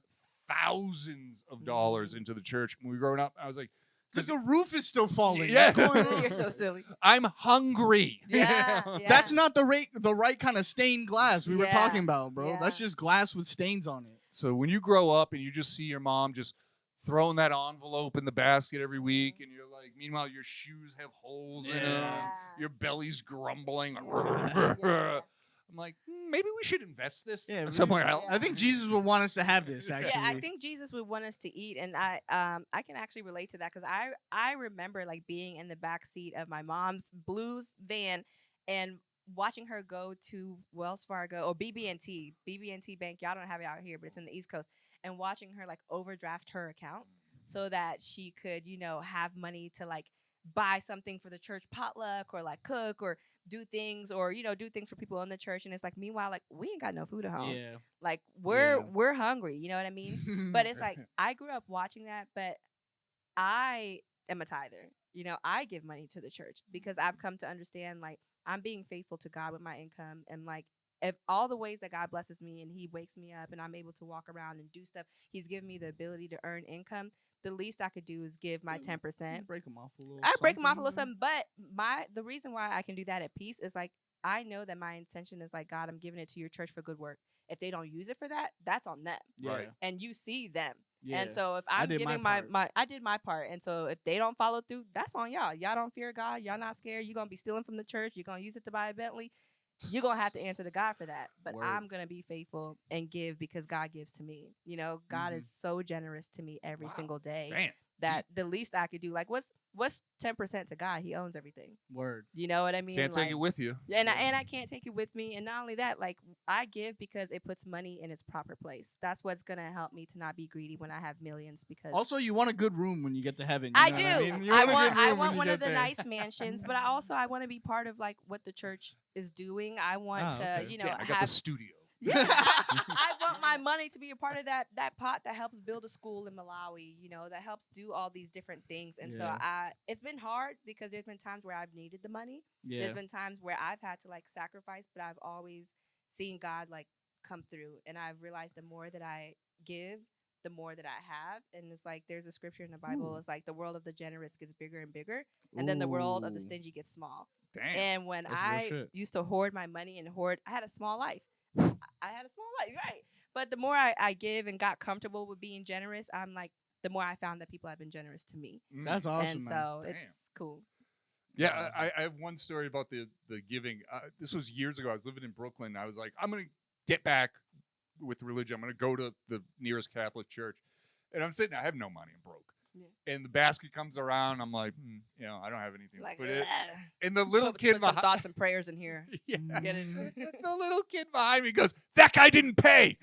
thousands of dollars into the church when we were growing up. I was like, Because the roof is still falling. Yeah. What's going on? You're so silly. I'm hungry. Yeah, You know? yeah. That's not the right kind of stained glass we were Yeah. talking about, bro. Yeah. That's just glass with stains on it. So when you grow up and you just see your mom just throwing that envelope in the basket every week, and you're like, meanwhile your shoes have holes in them, Yeah. your belly's grumbling. Yeah. I'm like, maybe we should invest this Yeah, somewhere else. I think Jesus would want us to have this, actually. Yeah, I think Jesus would want us to eat, and I can actually relate to that because I remember like being in the back seat of my mom's Blues van and watching her go to Wells Fargo or BB&T Bank. Y'all don't have it out here, but it's in the East Coast, and watching her like overdraft her account so that she could have money to like buy something for the church potluck or like cook or do things or do things for people in the church. And it's like, meanwhile, like we ain't got no food at home. Yeah. Like Yeah. we're hungry, you know what I mean? But it's like I grew up watching that, but I am a tither. I give money to the church because I've come to understand like I'm being faithful to God with my income, and like if all the ways that God blesses me and he wakes me up and I'm able to walk around and do stuff, he's given me the ability to earn income. The least I could do is give my 10%. Break them off a little. I break them off a little something. something, but the reason why I can do that at peace is like I know that my intention is like, God, I'm giving it to your church for good work. If they don't use it for that, that's on them. Yeah. Right. And you see them. Yeah. And so if I I'm did my giving part. I did my part. And so if they don't follow through, that's on y'all. Y'all don't fear God. Y'all not scared. You're gonna be stealing from the church. You're gonna use it to buy a Bentley. You're gonna have to answer to God for that. But Word. I'm gonna be faithful and give because God gives to me. God is so generous to me every Wow. single day Man. that the least I could do, like what's 10% to God? He owns everything. Word. You know what I mean? Can't Like, take it with you. yeah, and I can't take it with me. And not only that, like I give because it puts money in its proper place. That's what's gonna help me to not be greedy when I have millions. Because Also, you want a good room when you get to heaven. I know do. what I mean? You I a good want room when one you of get the there. nice mansions, but I want to be part of like what the church is doing. I want Ah, to, okay. I got the have. studio. Yeah, I want my money to be a part of that pot that helps build a school in Malawi, that helps do all these different things. And so Yeah. it's been hard because there's been times where I've needed the money. Yeah. There's been times where I've had to like sacrifice, but I've always seen God like come through. And I've realized the more that I give, the more that I have. And it's like there's a scripture in the Bible. Ooh. It's like the world of the generous gets bigger and bigger, and then the world of the Ooh. stingy gets small. Damn. And when That's real I shit. used to hoard my money and hoard, I had a small life. I had a small life, right? But the more I give and got comfortable with being generous, I'm like, the more I found that people have been generous to me. That's awesome, and man. so Damn. it's cool. Yeah, I have one story about the giving. This was years ago. I was living in Brooklyn. I was like, I'm going to get back with religion. I'm going to go to the nearest Catholic church. And I'm sitting, I have no money. I'm broke. Yeah. And the basket comes around. I'm like, I don't have anything. Like, But and the little put kid some behind, thoughts and prayers in here. yeah, Get it? the little kid behind me goes, that guy didn't pay.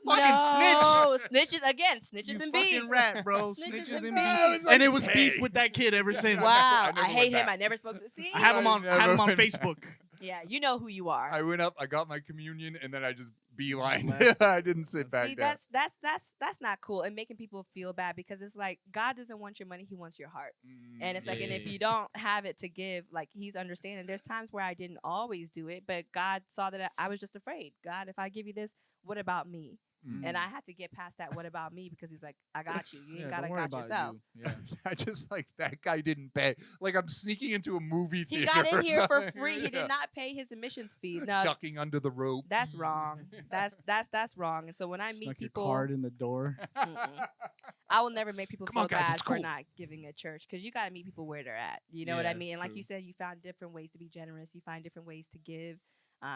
Fucking no, snitches again. Snitches You and fucking beef. rat, bro. Snitches Snitches and and beef. I was beef. like, And it was hey. beef with that kid ever since. Wow, I never I went hate him. back. I never spoke to. See, I have him on I never Facebook. Yeah, you know who you are. I went up, I got my communion, and then I just beeline. left. I didn't sit back See, down. that's not cool, and making people feel bad because it's like God doesn't want your money; He wants your heart. And it's like, and if Yeah. you don't have it to give, like He's understanding. There's times where I didn't always do it, but God saw that I was just afraid. God, if I give you this, what about me? And I had to get past that. What about me? Because He's like, I got you. You ain't don't gotta worry got about yourself. you. Yeah. I just like that guy didn't pay. Like I'm sneaking into a movie He theater. got in or here for something. free. He Yeah. did not pay his admissions fee. No, Ducking under the rope. that's wrong. That's wrong. And so when I meet Snuck your people, card in the door. I will never make people Come feel on, guys, bad it's for cool. not giving at church because you got to meet people where they're at. You know what I Yeah, mean? And like true. you said, you found different ways to be generous. You find different ways to give.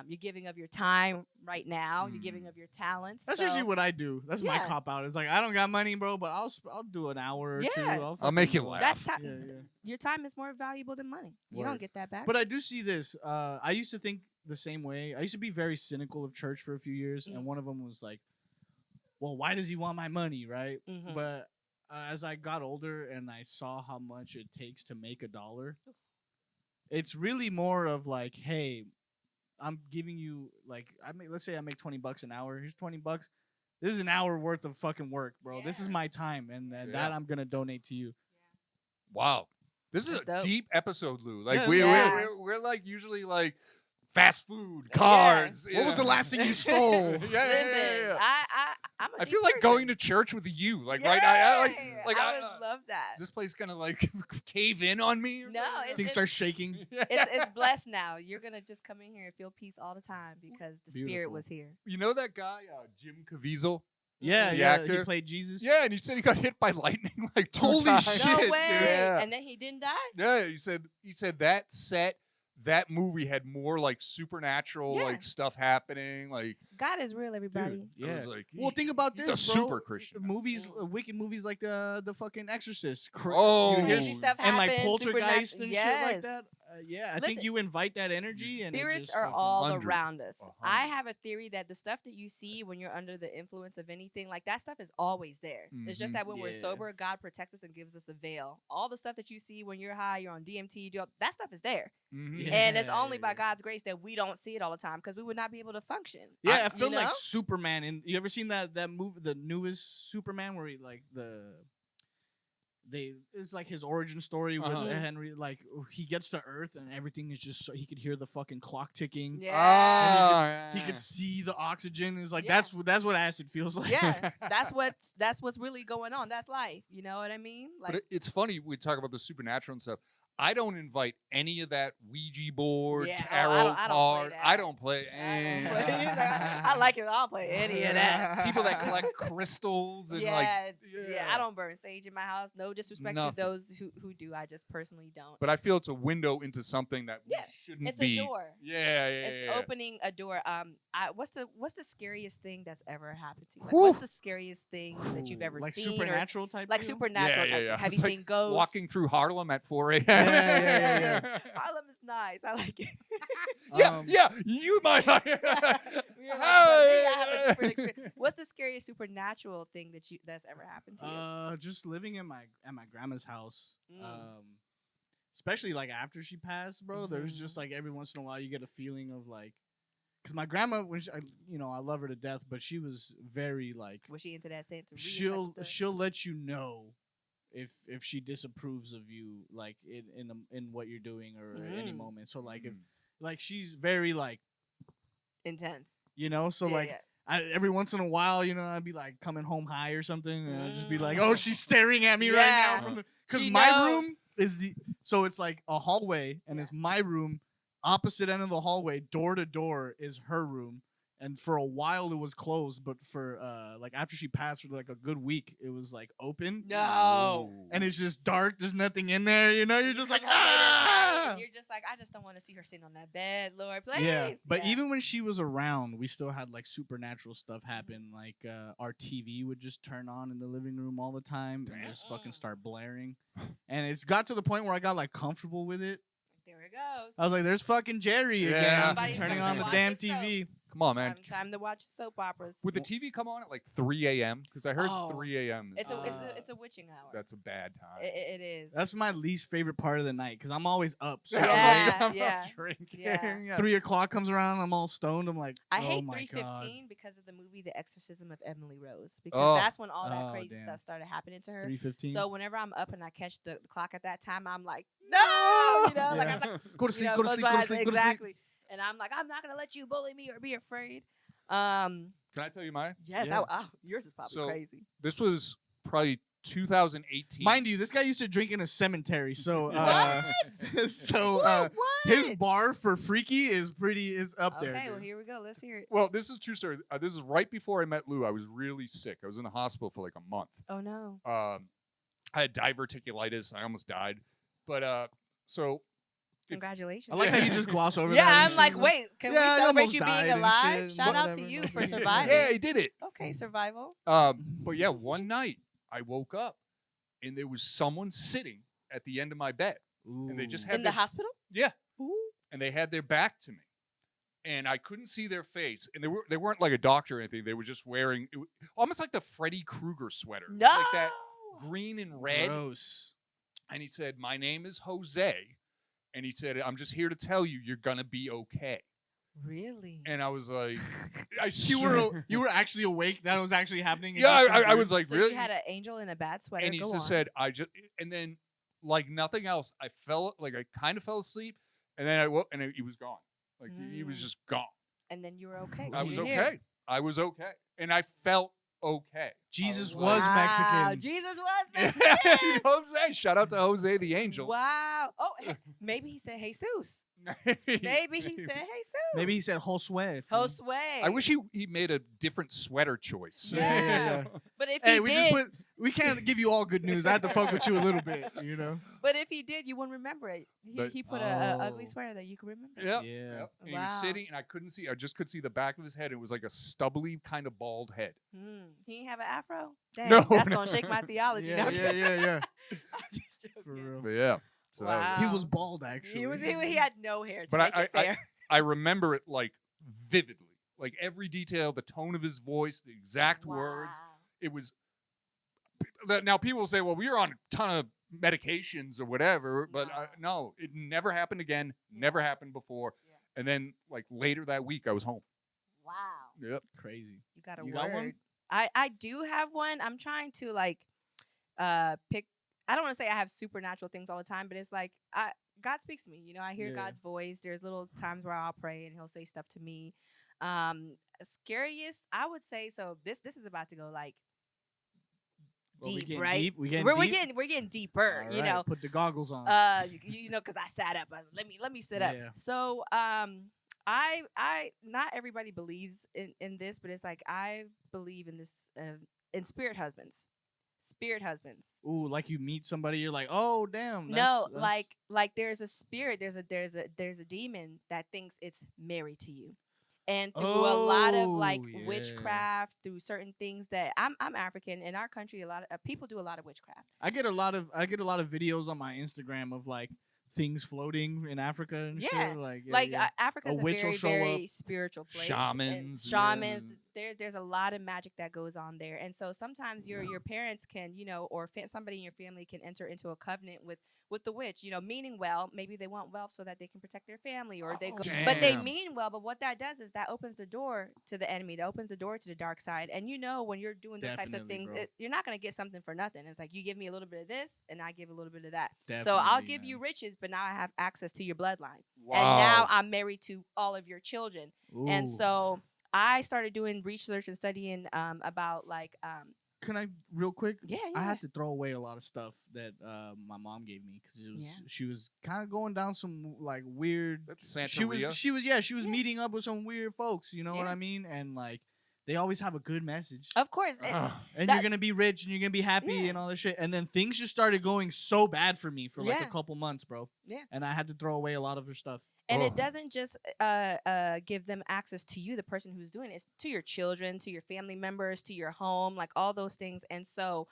You're giving of your time right now. You're giving of your talents. That's so, usually what I do. That's my Yeah. cop out. It's like I don't got money, bro, but I'll do an hour or two. Yeah. I'll make you fucking- laugh. That's time. Yeah, yeah. Your time is more valuable than money. You don't Word. get that back. But I do see this. I used to think the same way. I used to be very cynical of church for a few years, and one of them was like, "Well, why does he want my money, right?" Mhm. But as I got older and I saw how much it takes to make a dollar, it's really more of like, "Hey, I'm giving you like let's say I make $20 an hour. Here's $20. This is an hour worth of fucking work, bro. This is Yeah. my time, and that Yeah. I'm gonna donate to you." Wow. This is That's a dope. deep episode, Lou. Like Yeah, we're like usually like fast food, cars. What was the last thing you stole? yeah, yeah, Listen, yeah. I'm a I deep feel like person. going to church with you. Like right, I like I would love that. is this place gonna like cave in on me? Or No, something? Things start shaking. It's blessed now. You're gonna just come in here and feel peace all the time because the Spirit Beautiful. was here. You know that guy, Jim Caviezel? Yeah, The yeah. actor? He played Jesus. Yeah, and he said he got hit by lightning like 2 Holy times. shit, No dude. way. Yeah. And then he didn't die. Yeah, he said that set, that movie had more like supernatural Yeah. like stuff happening. Like God is real, everybody. Dude, I yeah. was like, Well, think about he's this, a bro. super Christian. Movies, wicked movies like the fucking Exorcist. Oh. You hear Crazy stuff and like happens, poltergeist supernat- and yes. shit like that. Yeah, I think Listen, you invite that energy, and it Spirits just are fucking- all 100. around us. 100. I have a theory that the stuff that you see when you're under the influence of anything, like that stuff is always there. It's just Mhm. that when we're Yeah. sober, God protects us and gives us a veil. All the stuff that you see when you're high, you're on DMT, you do that stuff is there. Mhm. Yeah. And it's only by God's grace that we don't see it all the time because we would not be able to function. Yeah, I you feel like know? Superman. And you ever seen that movie, the newest Superman, where he like it's like his origin story with Uh-huh. Henry. Like he gets to Earth and everything is just so he could hear the fucking clock ticking. Yeah. Ah, He could see the oxygen. Is like Yeah. that's what acid feels like. Yeah, that's what's really going on. That's life. You know what I mean? Like, But it's funny we talk about the supernatural and stuff. I don't invite any of that Ouija board, Yeah, oh, tarot I don't play card. that. I don't play. I don't play that. I like it. I don't play any of that. People that collect crystals and like. Yeah, I don't burn sage in my house. No disrespect Nothing. to those who do. I just personally don't. But I feel it's a window into something that we Yeah, shouldn't It's be. a door. Yeah, It's yeah. opening a door. What's the scariest thing that's ever happened to you? Like, Whew. what's the scariest thing that you've ever like seen? supernatural type. Or, like deal? supernatural. Yeah, type yeah. thing. Have you It's like seen ghosts? Walking through Harlem at 4 a.m. Yeah. Harlem is nice. I like it. Yeah, yeah, you might like it. You're right, but maybe I have a different experience. What's the scariest supernatural thing that's ever happened to you? Just living at my grandma's house. Mm. Especially like after she passed, bro. There's just Mhm. like every once in a while you get a feeling of like, because my grandma, when she, I love her to death, but she was very like, Was she into that Santeria? she'll let you know if she disapproves of you, like in what you're doing or at any Mm. moment. So like if like she's very like, intense. so Yeah, like. yeah. Every once in a while, I'd be like coming home high or something, and I'd just be like, Mm. "Oh, she's staring at me right Yeah. now." From the because She my knows. room is so it's like a hallway, and Yeah. it's my room. Opposite end of the hallway, door to door, is her room. And for a while it was closed, but for like after she passed for like a good week, it was like open. No. And it's just dark. There's nothing in there. You're just like Come home late at night, ah. and You're just like, I just don't want to see her sitting on that bed, Lord, please. Yeah, but Yeah. even when she was around, we still had like supernatural stuff happen. Like our TV would just turn on in the living room all the time and just fucking Mm. start blaring. And it's got to the point where I got like comfortable with it. There it goes. I was like, "There's fucking Jerry again, Yeah. just Somebody's turning gonna on the watch damn the TV." soaps. Come on, man. Time to watch soap operas. Would the TV come on at like 3 a.m.? Because I heard Oh. 3 a.m. It's a Uh, it's a witching hour. That's a bad time. It is. That's my least favorite part of the night because I'm always up. So Yeah, like, yeah. Drinking. Yeah. 3 o'clock comes around, I'm all stoned. I'm like, I oh hate my god. 3:15 because of the movie The Exorcism of Emily Rose, because Oh. that's when all that Oh, crazy damn. stuff started happening to her. 3:15. So whenever I'm up and I catch the clock at that time, I'm like, no, you know, like Yeah. I'm like, Go to sleep. you know, Go to close sleep. my Go to eyes, sleep. Go to sleep. exactly. And I'm like, I'm not gonna let you bully me or be afraid. Can I tell you mine? Yes, Yeah. yours is probably So- crazy. This was probably 2018. Mind you, this guy used to drink in a cemetery. So, so what? his bar for freaky is up there. Okay, well dude. here we go. Let's hear it. Well, this is a true story. This is right before I met Lou. I was really sick. I was in the hospital for like a month. Oh no. I had diverticulitis. I almost died. But so Congratulations. I like how you just gloss over yeah, that. I'm and like, shit. wait, can Yeah, I we celebrate almost you died being and alive? shit, Shout out to whatever. you for Yeah, surviving. yeah, he did it. Okay, survival. But yeah, one night I woke up and there was someone sitting at the end of my bed, and they just Ooh. had In their, the hospital? yeah, Ooh. and they had their back to me, and I couldn't see their face, and they weren't like a doctor or anything. They were just wearing almost like the Freddy Krueger sweater. It was No. like that green and red. Gross. And he said, "My name is Jose," and he said, "I'm just here to tell you you're gonna be okay." Really? And I was like, "I You were actually awake. That was actually happening. and yeah." you I slept, was like, So "Really?" you had an angel in a bad sweater. And he Go just on. said, and then like nothing else, I kind of fell asleep, and then I woke, and he was gone. Like he was Mm. just gone. And then you were okay. I was You're okay. here. I was okay, and I felt okay. Jesus I was Wow, Mexican. Jesus was Mexican. Jose, shout out to Jose the angel. Wow. Oh, maybe he said Jesus. Maybe he said Jesus. Maybe he said Josue. Josue. I wish he made a different sweater choice. Yeah. But if Hey, he we did, we can't give you all good news. I have to fuck with you a little bit, you know. but if he did, you wouldn't remember it. But- He put a ugly Oh. sweater that you could remember. Yep. Yeah. Yep. And he Wow. was sitting, and I couldn't see. I just could see the back of his head. It was like a stubbly kind of bald head. He ain't have an afro. Dang, No, that's no. gonna shake my theology. Yeah, No, yeah. I'm just joking. For real. But yeah. So that was- Wow. He was bald actually. He had no hair. To But make I- it fair. I remember it like vividly, like every detail, the tone of his voice, the exact words. Wow. It was. Now people will say, "Well, we were on a ton of medications or whatever," but no, it never happened again. Never happened before. Yeah. And then, like later that week, I was home. Wow. Yep. Crazy. You got a You word. got one? I do have one. I'm trying to like pick. I don't want to say I have supernatural things all the time, but it's like God speaks to me. You know, I hear Yeah. God's voice. There's little times where I'll pray and He'll say stuff to me. Scariest, I would say. So this is about to go like Well, we deep, getting right? deep? We getting we're deep? getting deeper. All You right, know, put the goggles on. you know, because I sat up. Let me sit up. Yeah. So I not everybody believes in this, but it's like I believe in this in spirit husbands. Spirit husbands. Ooh, like you meet somebody, you're like, oh damn. No, that's- like there's a spirit, there's a demon that thinks it's married to you. And through a lot of like Oh, yeah. witchcraft, through certain things that I'm African in our country, a lot of people do a lot of witchcraft. I get a lot of videos on my Instagram of like things floating in Africa and Yeah. shit. Like, yeah, Like yeah. Africa's A a witch will very show very up. spiritual place. Shamans, Shamans. yeah. There's a lot of magic that goes on there, and so sometimes your parents can, you know, or somebody in your family can enter into a covenant with the witch, you know, meaning well. Maybe they want wealth so that they can protect their family, or they go, but they Damn. mean well. But what that does is that opens the door to the enemy. That opens the door to the dark side. And you know, when you're doing those types of Definitely, things, bro. you're not gonna get something for nothing. It's like you give me a little bit of this, and I give a little bit of that. So I'll Definitely, give you man. riches, but now I have access to your bloodline. Wow. And now I'm married to all of your children. And Ooh. so I started doing research and studying about like Can I real quick? yeah. I had to throw away a lot of stuff that my mom gave me because she was kind of going down some like weird. That's Santeria. She was Yeah. meeting up with some weird folks. You know what Yeah. I mean? And like they always have a good message. Of course. Ugh. And that- you're gonna be rich and you're gonna be happy Yeah. and all this shit. And then things just started going so bad for me for like a Yeah. couple months, bro. Yeah. And I had to throw away a lot of her stuff. And Oh. it doesn't just give them access to you, the person who's doing it. It's to your children, to your family members, to your home, like all those things. And so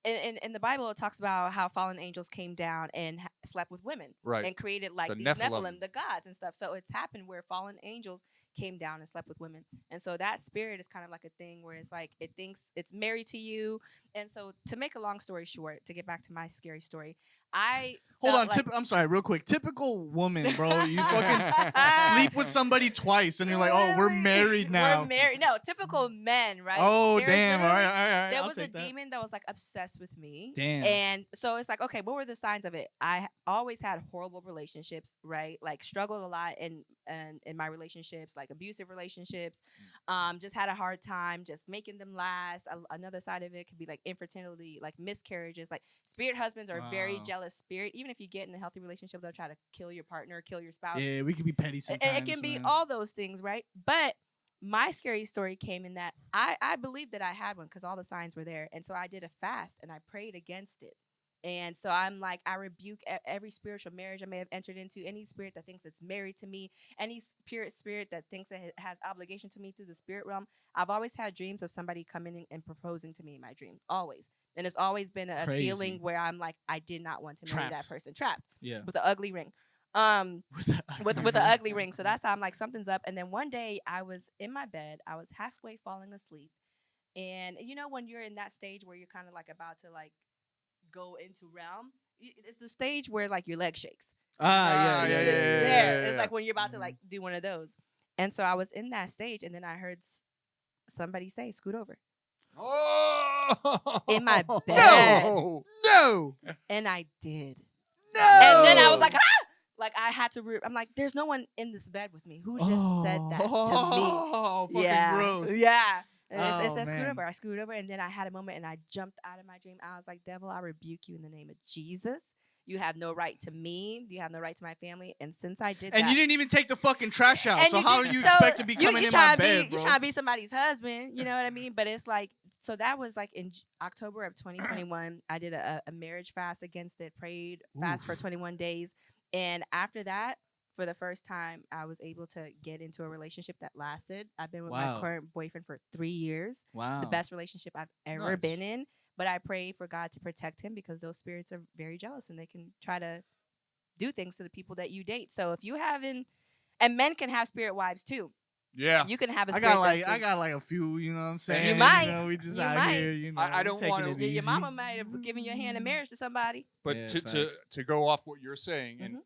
in the Bible, it talks about how fallen angels came down and slept with women Right. and created like The these Nephilim. Nephilim, the gods and stuff. So it's happened where fallen angels came down and slept with women. And so that spirit is kind of like a thing where it's like it thinks it's married to you. And so to make a long story short, to get back to my scary story, I Hold felt on, like, I'm sorry, real quick. Typical woman, bro. You fucking sleep with somebody twice, and you're like, oh, we're Really? married now. We're married. No, typical men, right? Oh, There's damn. All literally- right, all right. There I'll was a take that. demon that was like obsessed with me. Damn. And so it's like, okay, what were the signs of it? I always had horrible relationships, right? Like struggled a lot in my relationships, like abusive relationships. Just had a hard time just making them last. Another side of it could be like infertility, like miscarriages. Like spirit husbands are a very Wow. jealous spirit. Even if you get in a healthy relationship, they'll try to kill your partner, kill your spouse. Yeah, we can be petty sometimes. It can be man. all those things, right? But my scary story came in that I believed that I had one because all the signs were there. And so I did a fast and I prayed against it. And so I'm like, I rebuke every spiritual marriage I may have entered into, any spirit that thinks it's married to me, any spirit that thinks that it has obligation to me through the spirit realm. I've always had dreams of somebody coming in and proposing to me in my dreams, always. And it's always been a Crazy. feeling where I'm like, I did not want to marry that Trapped. person. Trapped Yeah. with an ugly ring. With an ugly ring. So that's how I'm like, something's up. And then one day I was in my bed, I was halfway falling asleep. And you know when you're in that stage where you're kind of like about to like go into realm, it's the stage where like your leg shakes. Ah, yeah. There. It's like when you're about to like do one of those. And so I was in that stage and then I heard somebody say, scoot over. Oh, In my bed. No. And I did. No. And then I was like, ah! Like I had to. I'm like, there's no one in this bed with me. Who just said that to me? Oh, fucking Yeah, gross. yeah. And it Oh, said scoot man. over. I scooted over, and then I had a moment, and I jumped out of my dream. I was like, devil, I rebuke you in the name of Jesus. You have no right to me. You have no right to my family. And since I did And that, you didn't even take the fucking trash out. and So you how did- do you so expect to be coming in my bed, You bro? trying to be somebody's husband. You know what I mean? But it's like, so that was like in October of 2021. I did a marriage fast against it, prayed fast for Oof. 21 days. And after that, for the first time, I was able to get into a relationship that lasted. I've been with Wow. my current boyfriend for 3 years. Wow. The best relationship I've ever Nice. been in. But I pray for God to protect him because those spirits are very jealous and they can try to do things to the people that you date. So if you haven't, and men can have spirit wives too. yeah. You can have a I spirit. got like a few, you know what I'm saying? You might. You know, we just You out might. here, you know. I don't taking wanna- it Your easy. mama might have given your hand in marriage to somebody. But Yeah, to facts. go off what you're saying, and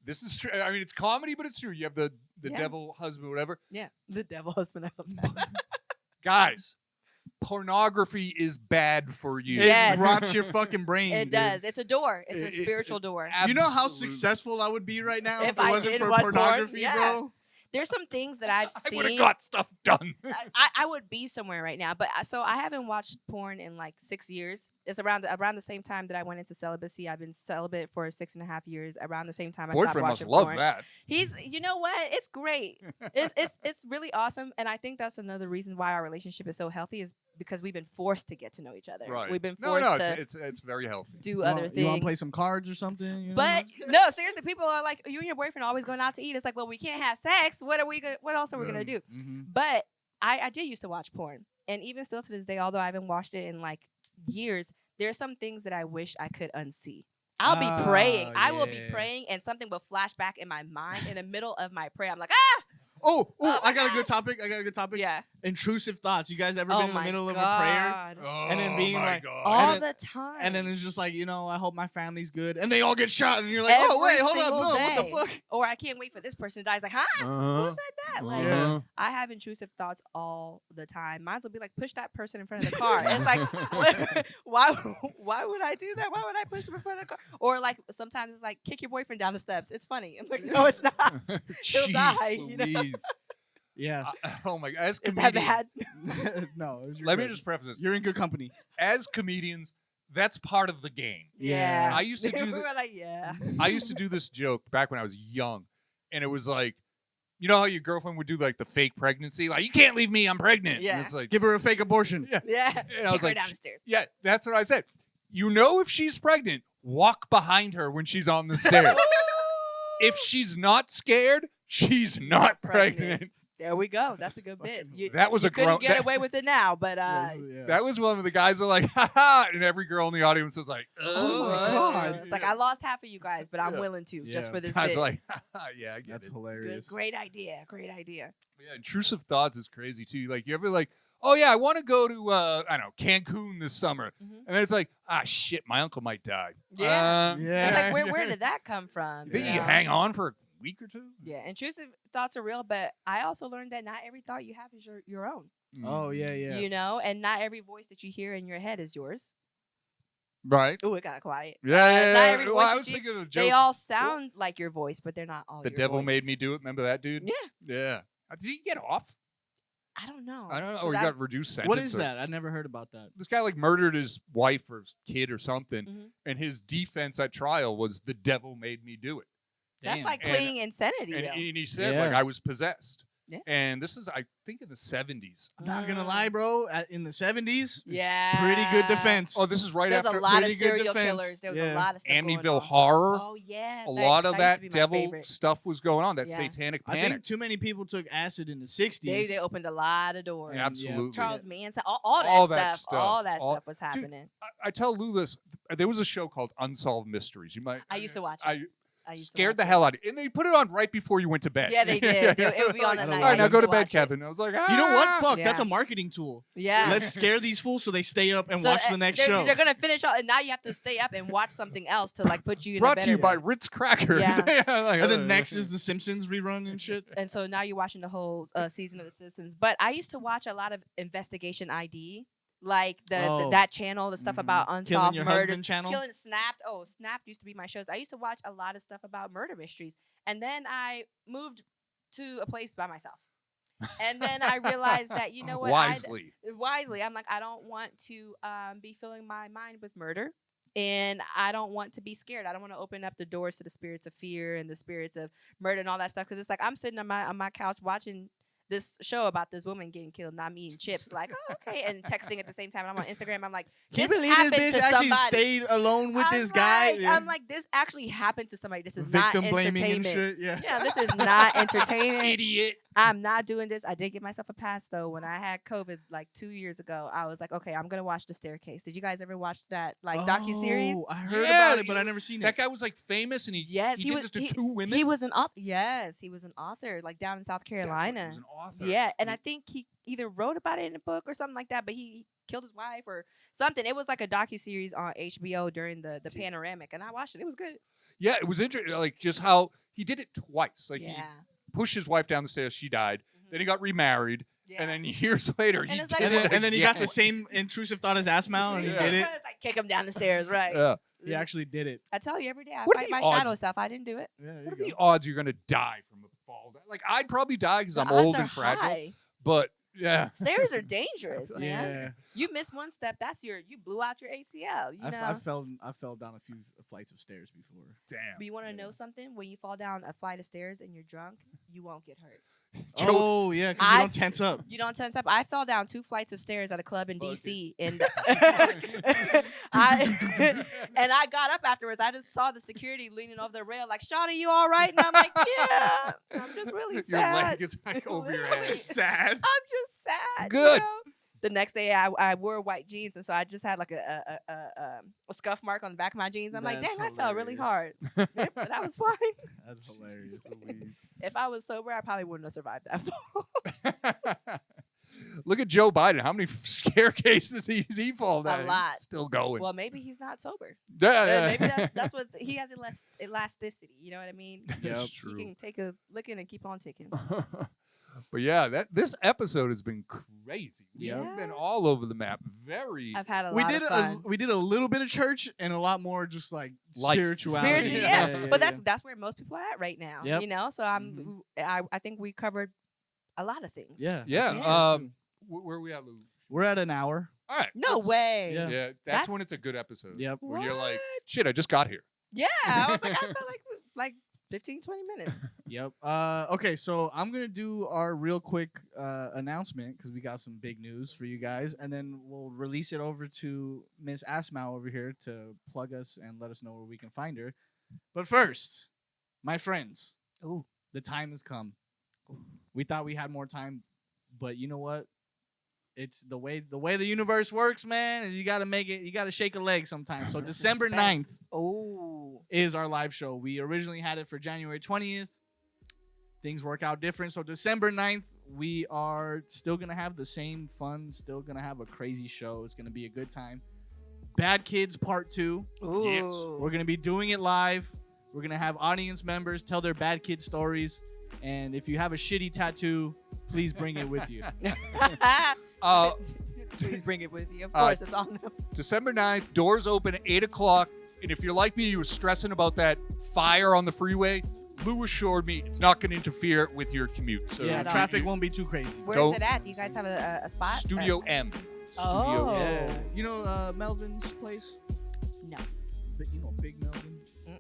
this is true. I mean, it's comedy, but it's true. You have the Yeah. devil husband, whatever. Yeah, the devil husband. I love that. Guys, pornography is bad for you. It Yes. rots your fucking brain. It dude. does. It's a door. It's a It's- spiritual door. You know how Absolutely. successful I would be right now If if, it I wasn't did for watch porn, pornography, yeah. bro? There's some things that I've I would have seen. got stuff done. I would be somewhere right now, but so I haven't watched porn in like 6 years. It's around the same time that I went into celibacy. I've been celibate for 6.5 years. Around the same time I stopped Boyfriend must watching love porn. that. He's, you know what? It's great. It's really awesome, and I think that's another reason why our relationship is so healthy is because we've been forced to get to know each other. Right. We've been No, forced no, to it's very healthy. do other You want things. to play some cards or something? You know? But no, seriously, people are like, you and your boyfriend are always going out to eat. It's like, well, we can't have sex. What else are we gonna do? Mhm. But I did used to watch porn, and even still to this day, although I haven't watched it in like years, there are some things that I wish I could unsee. I'll be praying. I will be yeah. praying, and something will flash back in my mind in the middle of my prayer. I'm like, ah, Oh, Oh I my got a God. good topic. yeah. Intrusive thoughts. You guys ever Oh been in the my middle of a God. prayer? Oh, And then being my like, God. All And the time. And then it's just like, you know, I hope my family's good. And they all get shot. And you're like, oh, Every wait, hold up. single No, what the day. fuck? or I can't wait for this person to die. It's like, huh? Uh-huh. Who said that? Like, Yeah. I have intrusive thoughts all the time. Mine will be like, push that person in front of the car. It's like, why would I do that? Why would I push them in front of the car? Or like sometimes it's like, kick your boyfriend down the steps. It's funny. I'm like, no, it's not. He'll Jeez die, you know? Louise. Yeah. Oh my God. As Is that comedians, bad? No. You're let me good. just preface this. You're in good company. As comedians, that's part of the game. Yeah. I used to do we the- were like, yeah. I used to do this joke back when I was young, and it was like, you know how your girlfriend would do like the fake pregnancy, like you can't leave me, I'm pregnant. Yeah. And it's like, Give her a fake abortion. yeah, Yeah. And I was Kick her like, down the stairs. yeah, that's what I said. You know, if she's pregnant, walk behind her when she's on the stairs. If she's not scared, she's not pregnant. pregnant. There we go. That's a good That's bit. fucking- That was you a couldn't grown. get That, away with it now, but Yeah. that was one of the guys that like, ha ha, and every girl in the audience was like, Oh my what? God. it's like I lost half of you guys, but I'm Yeah. willing to just Yeah. for this Guys bit. are like, ha ha, yeah, I get That's it. Good, hilarious. great idea. Great idea. Yeah, intrusive thoughts is crazy too. Like you ever like, oh yeah, I want to go to I don't know Cancun this summer, Mhm. and then it's like, ah shit, my uncle might die. Yeah. Yeah. It's like where did that come from? You think you know? can hang on for a week or two? Yeah, intrusive thoughts are real, but I also learned that not every thought you have is your own. Oh yeah, yeah. You know, and not every voice that you hear in your head is yours. Right. Oh, it got quiet. Yeah. not every Well, voice I that was you- thinking of the joke. They all sound like your voice, but they're not all. The your devil voice. made me do it. Remember that dude? Yeah, Yeah. Did he get off? I don't know. I don't know. 'Cause Or he I- got reduced sentence. What is or- that? I never heard about that. This guy like murdered his wife or his kid or something, Mhm. and his defense at trial was the devil made me do it. That's Damn. like And- pleading insanity. And, though. and he said Yeah. like I was possessed. Yeah. And this is I think in the 70s. I'm not gonna lie, bro. In the 70s, Yeah. pretty good defense. Oh, this is right There's after a lot of pretty good serial defense. killers. There was Yeah. a lot of stuff going Amityville on. Horror. Oh yeah. A lot of used that to be my devil favorite. stuff was going on. That Yeah. satanic I panic. think too many people took acid in the 60s. They opened a lot of doors. Yeah. Absolutely. Charles Manson, all All that that stuff, all that stuff. stuff was happening. I tell Lou this. There was a show called Unsolved Mysteries. You might. I used to watch it. I I used to scared watch the it. hell out of you. And they put it on right before you went to bed. Yeah, they did. It would be on Like, at night. All right, I now used go to to bed, watch it. Kevin. I was like, You know what? "Ah." Fuck, that's Yeah. a marketing tool. Yeah. Let's scare these fools so they stay up and So, watch the next they're, show. They're gonna finish all, and now you have to stay up and watch something else to like put you in. a Brought to better you by mood. Ritz Crackers. Yeah. Like, And then next is the Simpsons rerun and shit. And so now you're watching the whole season of The Simpsons. But I used to watch a lot of Investigation ID, like Oh. that channel, the stuff Mhm. about Killing unsolved Your murders. Husband channel. Killing Snapped. Oh, Snapped used to be my shows. I used to watch a lot of stuff about murder mysteries. And then I moved to a place by myself. And then I realized that, you know what? wisely. Wisely, I'm like, I don't want to be filling my mind with murder. And I don't want to be scared. I don't want to open up the doors to the spirits of fear and the spirits of murder and all that stuff. Because it's like I'm sitting on my couch watching this show about this woman getting killed and I'm eating chips, like, oh, okay, and texting at the same time. And I'm on Instagram. I'm like, Can you this believe happened this bitch to actually somebody. stayed alone with I'm this guy? like- I'm like, this actually happened to somebody. This is victim not blaming and entertainment. shit. Yeah. Yeah, this is not entertainment. Idiot. I'm not doing this. I did give myself a pass though. When I had COVID like 2 years ago, I was like, okay, I'm gonna watch The Staircase. Did you guys ever watch that like docuseries? Oh, I heard Yeah, about it, but I never seen That it. guy was like famous, and Yes, he he did was- this to he- two women. He was an author. Yes, he was an author, like down in South That's right, Carolina. He was an author. Yeah, and I think he either wrote about it in a book or something like that, but he killed his wife or something. It was like a docuseries on HBO during the panoramic, and I watched it. It was good. Yeah, it was interesting. Like just how he did it twice. Like he Yeah. pushed his wife down the stairs. She died. Mhm. Then he got remarried. Yeah. And then years later, And he it's like- did And then he got again. the same intrusive thought as Asmaou, and he Yeah. did it. It's like kick him down the stairs, right? Yeah. He actually did it. I tell you every day, I What are fight the my shadow odds? self. I didn't do it. Yeah, there What are you the go. odds you're gonna die from a fall? Like I'd probably die because The I'm odds old are and fragile. high. But yeah, Stairs are dangerous, man. Yeah, You miss one step, you blew out your ACL. You know. I fell down a few flights of stairs before. damn. But you want to Yeah. know something? When you fall down a flight of stairs and you're drunk, you won't get hurt. Oh yeah, because you I- don't tense up. You don't tense up. I fell down 2 flights of stairs at a club in Fuck DC, and I got up afterwards. I just saw the security leaning over the rail, like, "Shawty, you all right?" And I'm like, "Yeah, I'm just really Your sad. leg is like over your I'm head. Just sad. I'm just sad." Good. You know? The next day, I wore white jeans, and so I just had like a scuff mark on the back of my jeans. I'm like, That's "Dang, I fell really hilarious. hard," Yep, but that was fine. That's hilarious. If I was sober, I probably wouldn't have survived that fall. Look at Joe Biden. How many staircases does he fall down? lot. He's still going. Well, maybe he's not sober. yeah, yeah. Maybe that's what he has elasticity. You know what I mean? That's Yep. He true. can take a licking and keep on ticking. But yeah, this episode has been crazy. Yep. We've been all over the map. Very. I've had a We lot did of fun. we did a little bit of church and a lot more just like Life. spirituality. Spiritual, yeah. But that's where most people are at right now. Yep. You know, so I think we covered a lot of things. yeah. Yeah. Yeah. Where are we at, Lou? We're at an hour. All right. No that's- way. Yeah. Yeah, that's That- when it's a good episode. Yep. Where you're like, What? shit, I just got here. Yeah. I was like, I felt like 15, 20 minutes. Yep. Okay, so I'm gonna do our real quick announcement because we got some big news for you guys, and then we'll release it over to Miss Asmaou over here to plug us and let us know where we can find her. But first, my friends, Ooh. the time has come. We thought we had more time, but you know what? It's the way the universe works, man. Is you got to make it. You got to shake a leg sometimes. So December 9th Oh. is our live show. We originally had it for January 20th. Things work out different. So December 9th, we are still going to have the same fun, still going to have a crazy show. It's going to be a good time. Bad Kids Part 2. Ooh. Yes. We're going to be doing it live. We're going to have audience members tell their bad kid stories. And if you have a shitty tattoo, please bring it with you. Uh, Please bring it with you. Of Uh, course, it's on them. December 9th, doors open at 8 o'clock. And if you're like me, you were stressing about that fire on the freeway, Lou assured me it's not going to interfere with your commute. So Yeah, Right on. traffic won't be too crazy. Where don't- is it at? Do you guys have a spot? Studio M. Oh. Yeah. You know Melvin's place? No. You know Big Melvin? Mm-mm.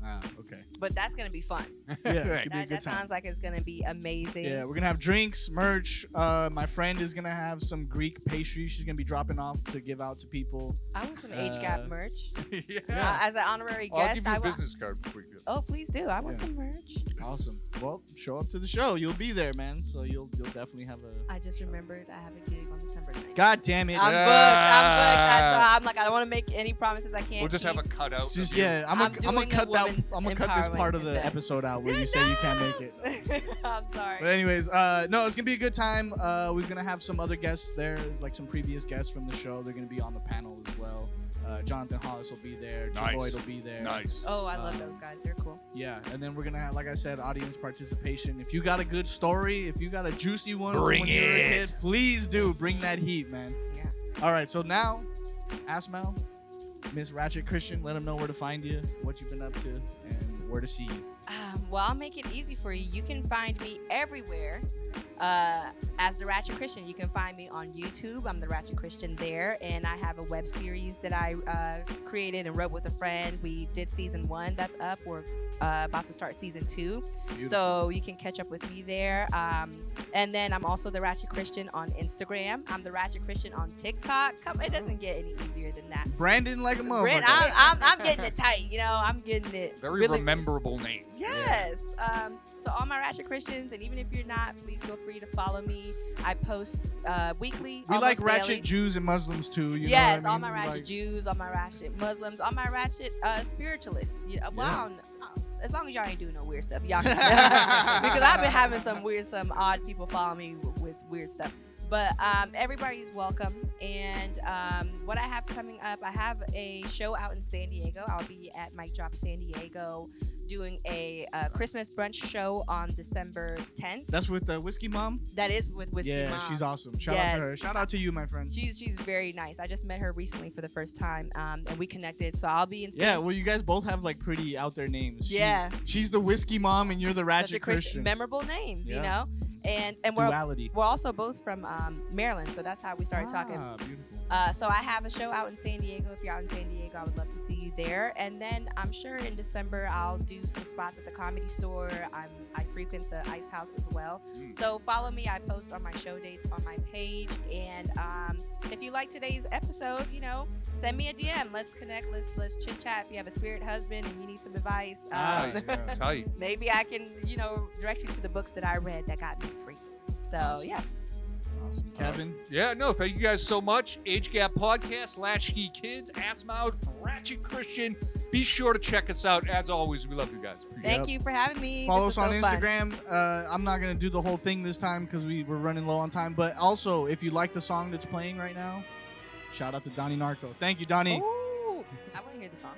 Ah, okay. But that's gonna be fun. Yeah, it's gonna be a That, good that time. sounds like it's gonna be amazing. Yeah, we're gonna have drinks, merch. My friend is gonna have some Greek pastry. She's gonna be dropping off to give out to people. I want some age gap merch. Yeah. As an honorary I'll guest, give you I a want. business card before you go. Oh, please do. I want Yeah. some merch. Awesome. Well, show up to the show. You'll be there, man. So you'll definitely have a. I just remembered I have a gig on December 9th. God damn it! I'm booked. Yeah. I'm like, I don't want to make any promises I can't. We'll just have a keep. cutout. of Just you. yeah, I'm I'm gonna doing cut a that. women's I'm gonna cut this part of empowerment the event. episode out where you say you can't make it. I'm sorry. But anyways, no, it's gonna be a good time. We're gonna have some other guests there, like some previous guests from the show. They're gonna be on the panel as well. Jonathan Hollis will be there. Nice. Lloyd will be there. Nice. Oh, I love those guys. They're cool. Yeah, and then we're gonna have, like I said, audience participation. If you got a good story, if you got a juicy one from Bring when you were a it. kid, please do bring that heat, man. Yeah. All right, so now, Asmaou, Miss Ratchet Christian, let them know where to find you, what you've been up to, and where to see you. Well, I'll make it easy for you. You can find me everywhere as the Ratchet Christian. You can find me on YouTube. I'm the Ratchet Christian there, and I have a web series that I created and wrote with a friend. We did season 1. That's up. We're about to start season 2. Beautiful. So you can catch up with me there. And then I'm also the Ratchet Christian on Instagram. I'm the Ratchet Christian on TikTok. It doesn't get any easier than that. Brandon like a motherfucker. Brent, I'm getting it tight. I'm getting it Very really. rememberable name. Yes. So all my Ratchet Christians, and even if you're not, please feel free to follow me. I post weekly. We like almost Ratchet daily. Jews and Muslims too. You Yes, know what I all mean? my Ratchet Like, Jews, all my Ratchet Muslims, all my Ratchet spiritualists. Well, Yeah. I don't know. As long as y'all ain't doing no weird stuff, y'all. Because I've been having some odd people follow me with weird stuff. But everybody's welcome. And what I have coming up, I have a show out in San Diego. I'll be at Mic Drop San Diego doing a Christmas brunch show on December 10th. That's with the Whiskey Mom. That is with Whiskey Yeah, Mom. she's awesome. Shout out Yes. to her. Shout out to you, my friend. She's very nice. I just met her recently for the first time, and we connected. So I'll be in. Yeah, well, you guys both have like pretty out there names. Yeah. She's the Whiskey Mom, and you're the Such a Ratchet Christian. memorable names, Yeah. you know. And we're Duality. also both from Maryland, so that's how we started talking. Ah, beautiful. So I have a show out in San Diego. If you're out in San Diego, I would love to see you there. And then I'm sure in December I'll do some spots at the Comedy Store. I frequent the Ice House as well. So follow me. I post on my show dates on my page. And if you like today's episode, send me a DM. Let's connect. Let's chit chat. If you have a spirit husband and you need some advice, Tight. maybe I can direct you to the books that I read that got me free. So Awesome. yeah. Awesome. Kevin. Yeah, no, thank you guys so much. Age Gap Podcast, Latchkey Kids, Asmaou, Ratchet Christian. Be sure to check us out. As always, we love you guys. Appreciate Thank you for having me. Follow This us was on so fun. Instagram. I'm not going to do the whole thing this time because we're running low on time. But also, if you like the song that's playing right now, shout out to Donnie Narco. Thank you, Donnie. Ooh, I want to hear the song.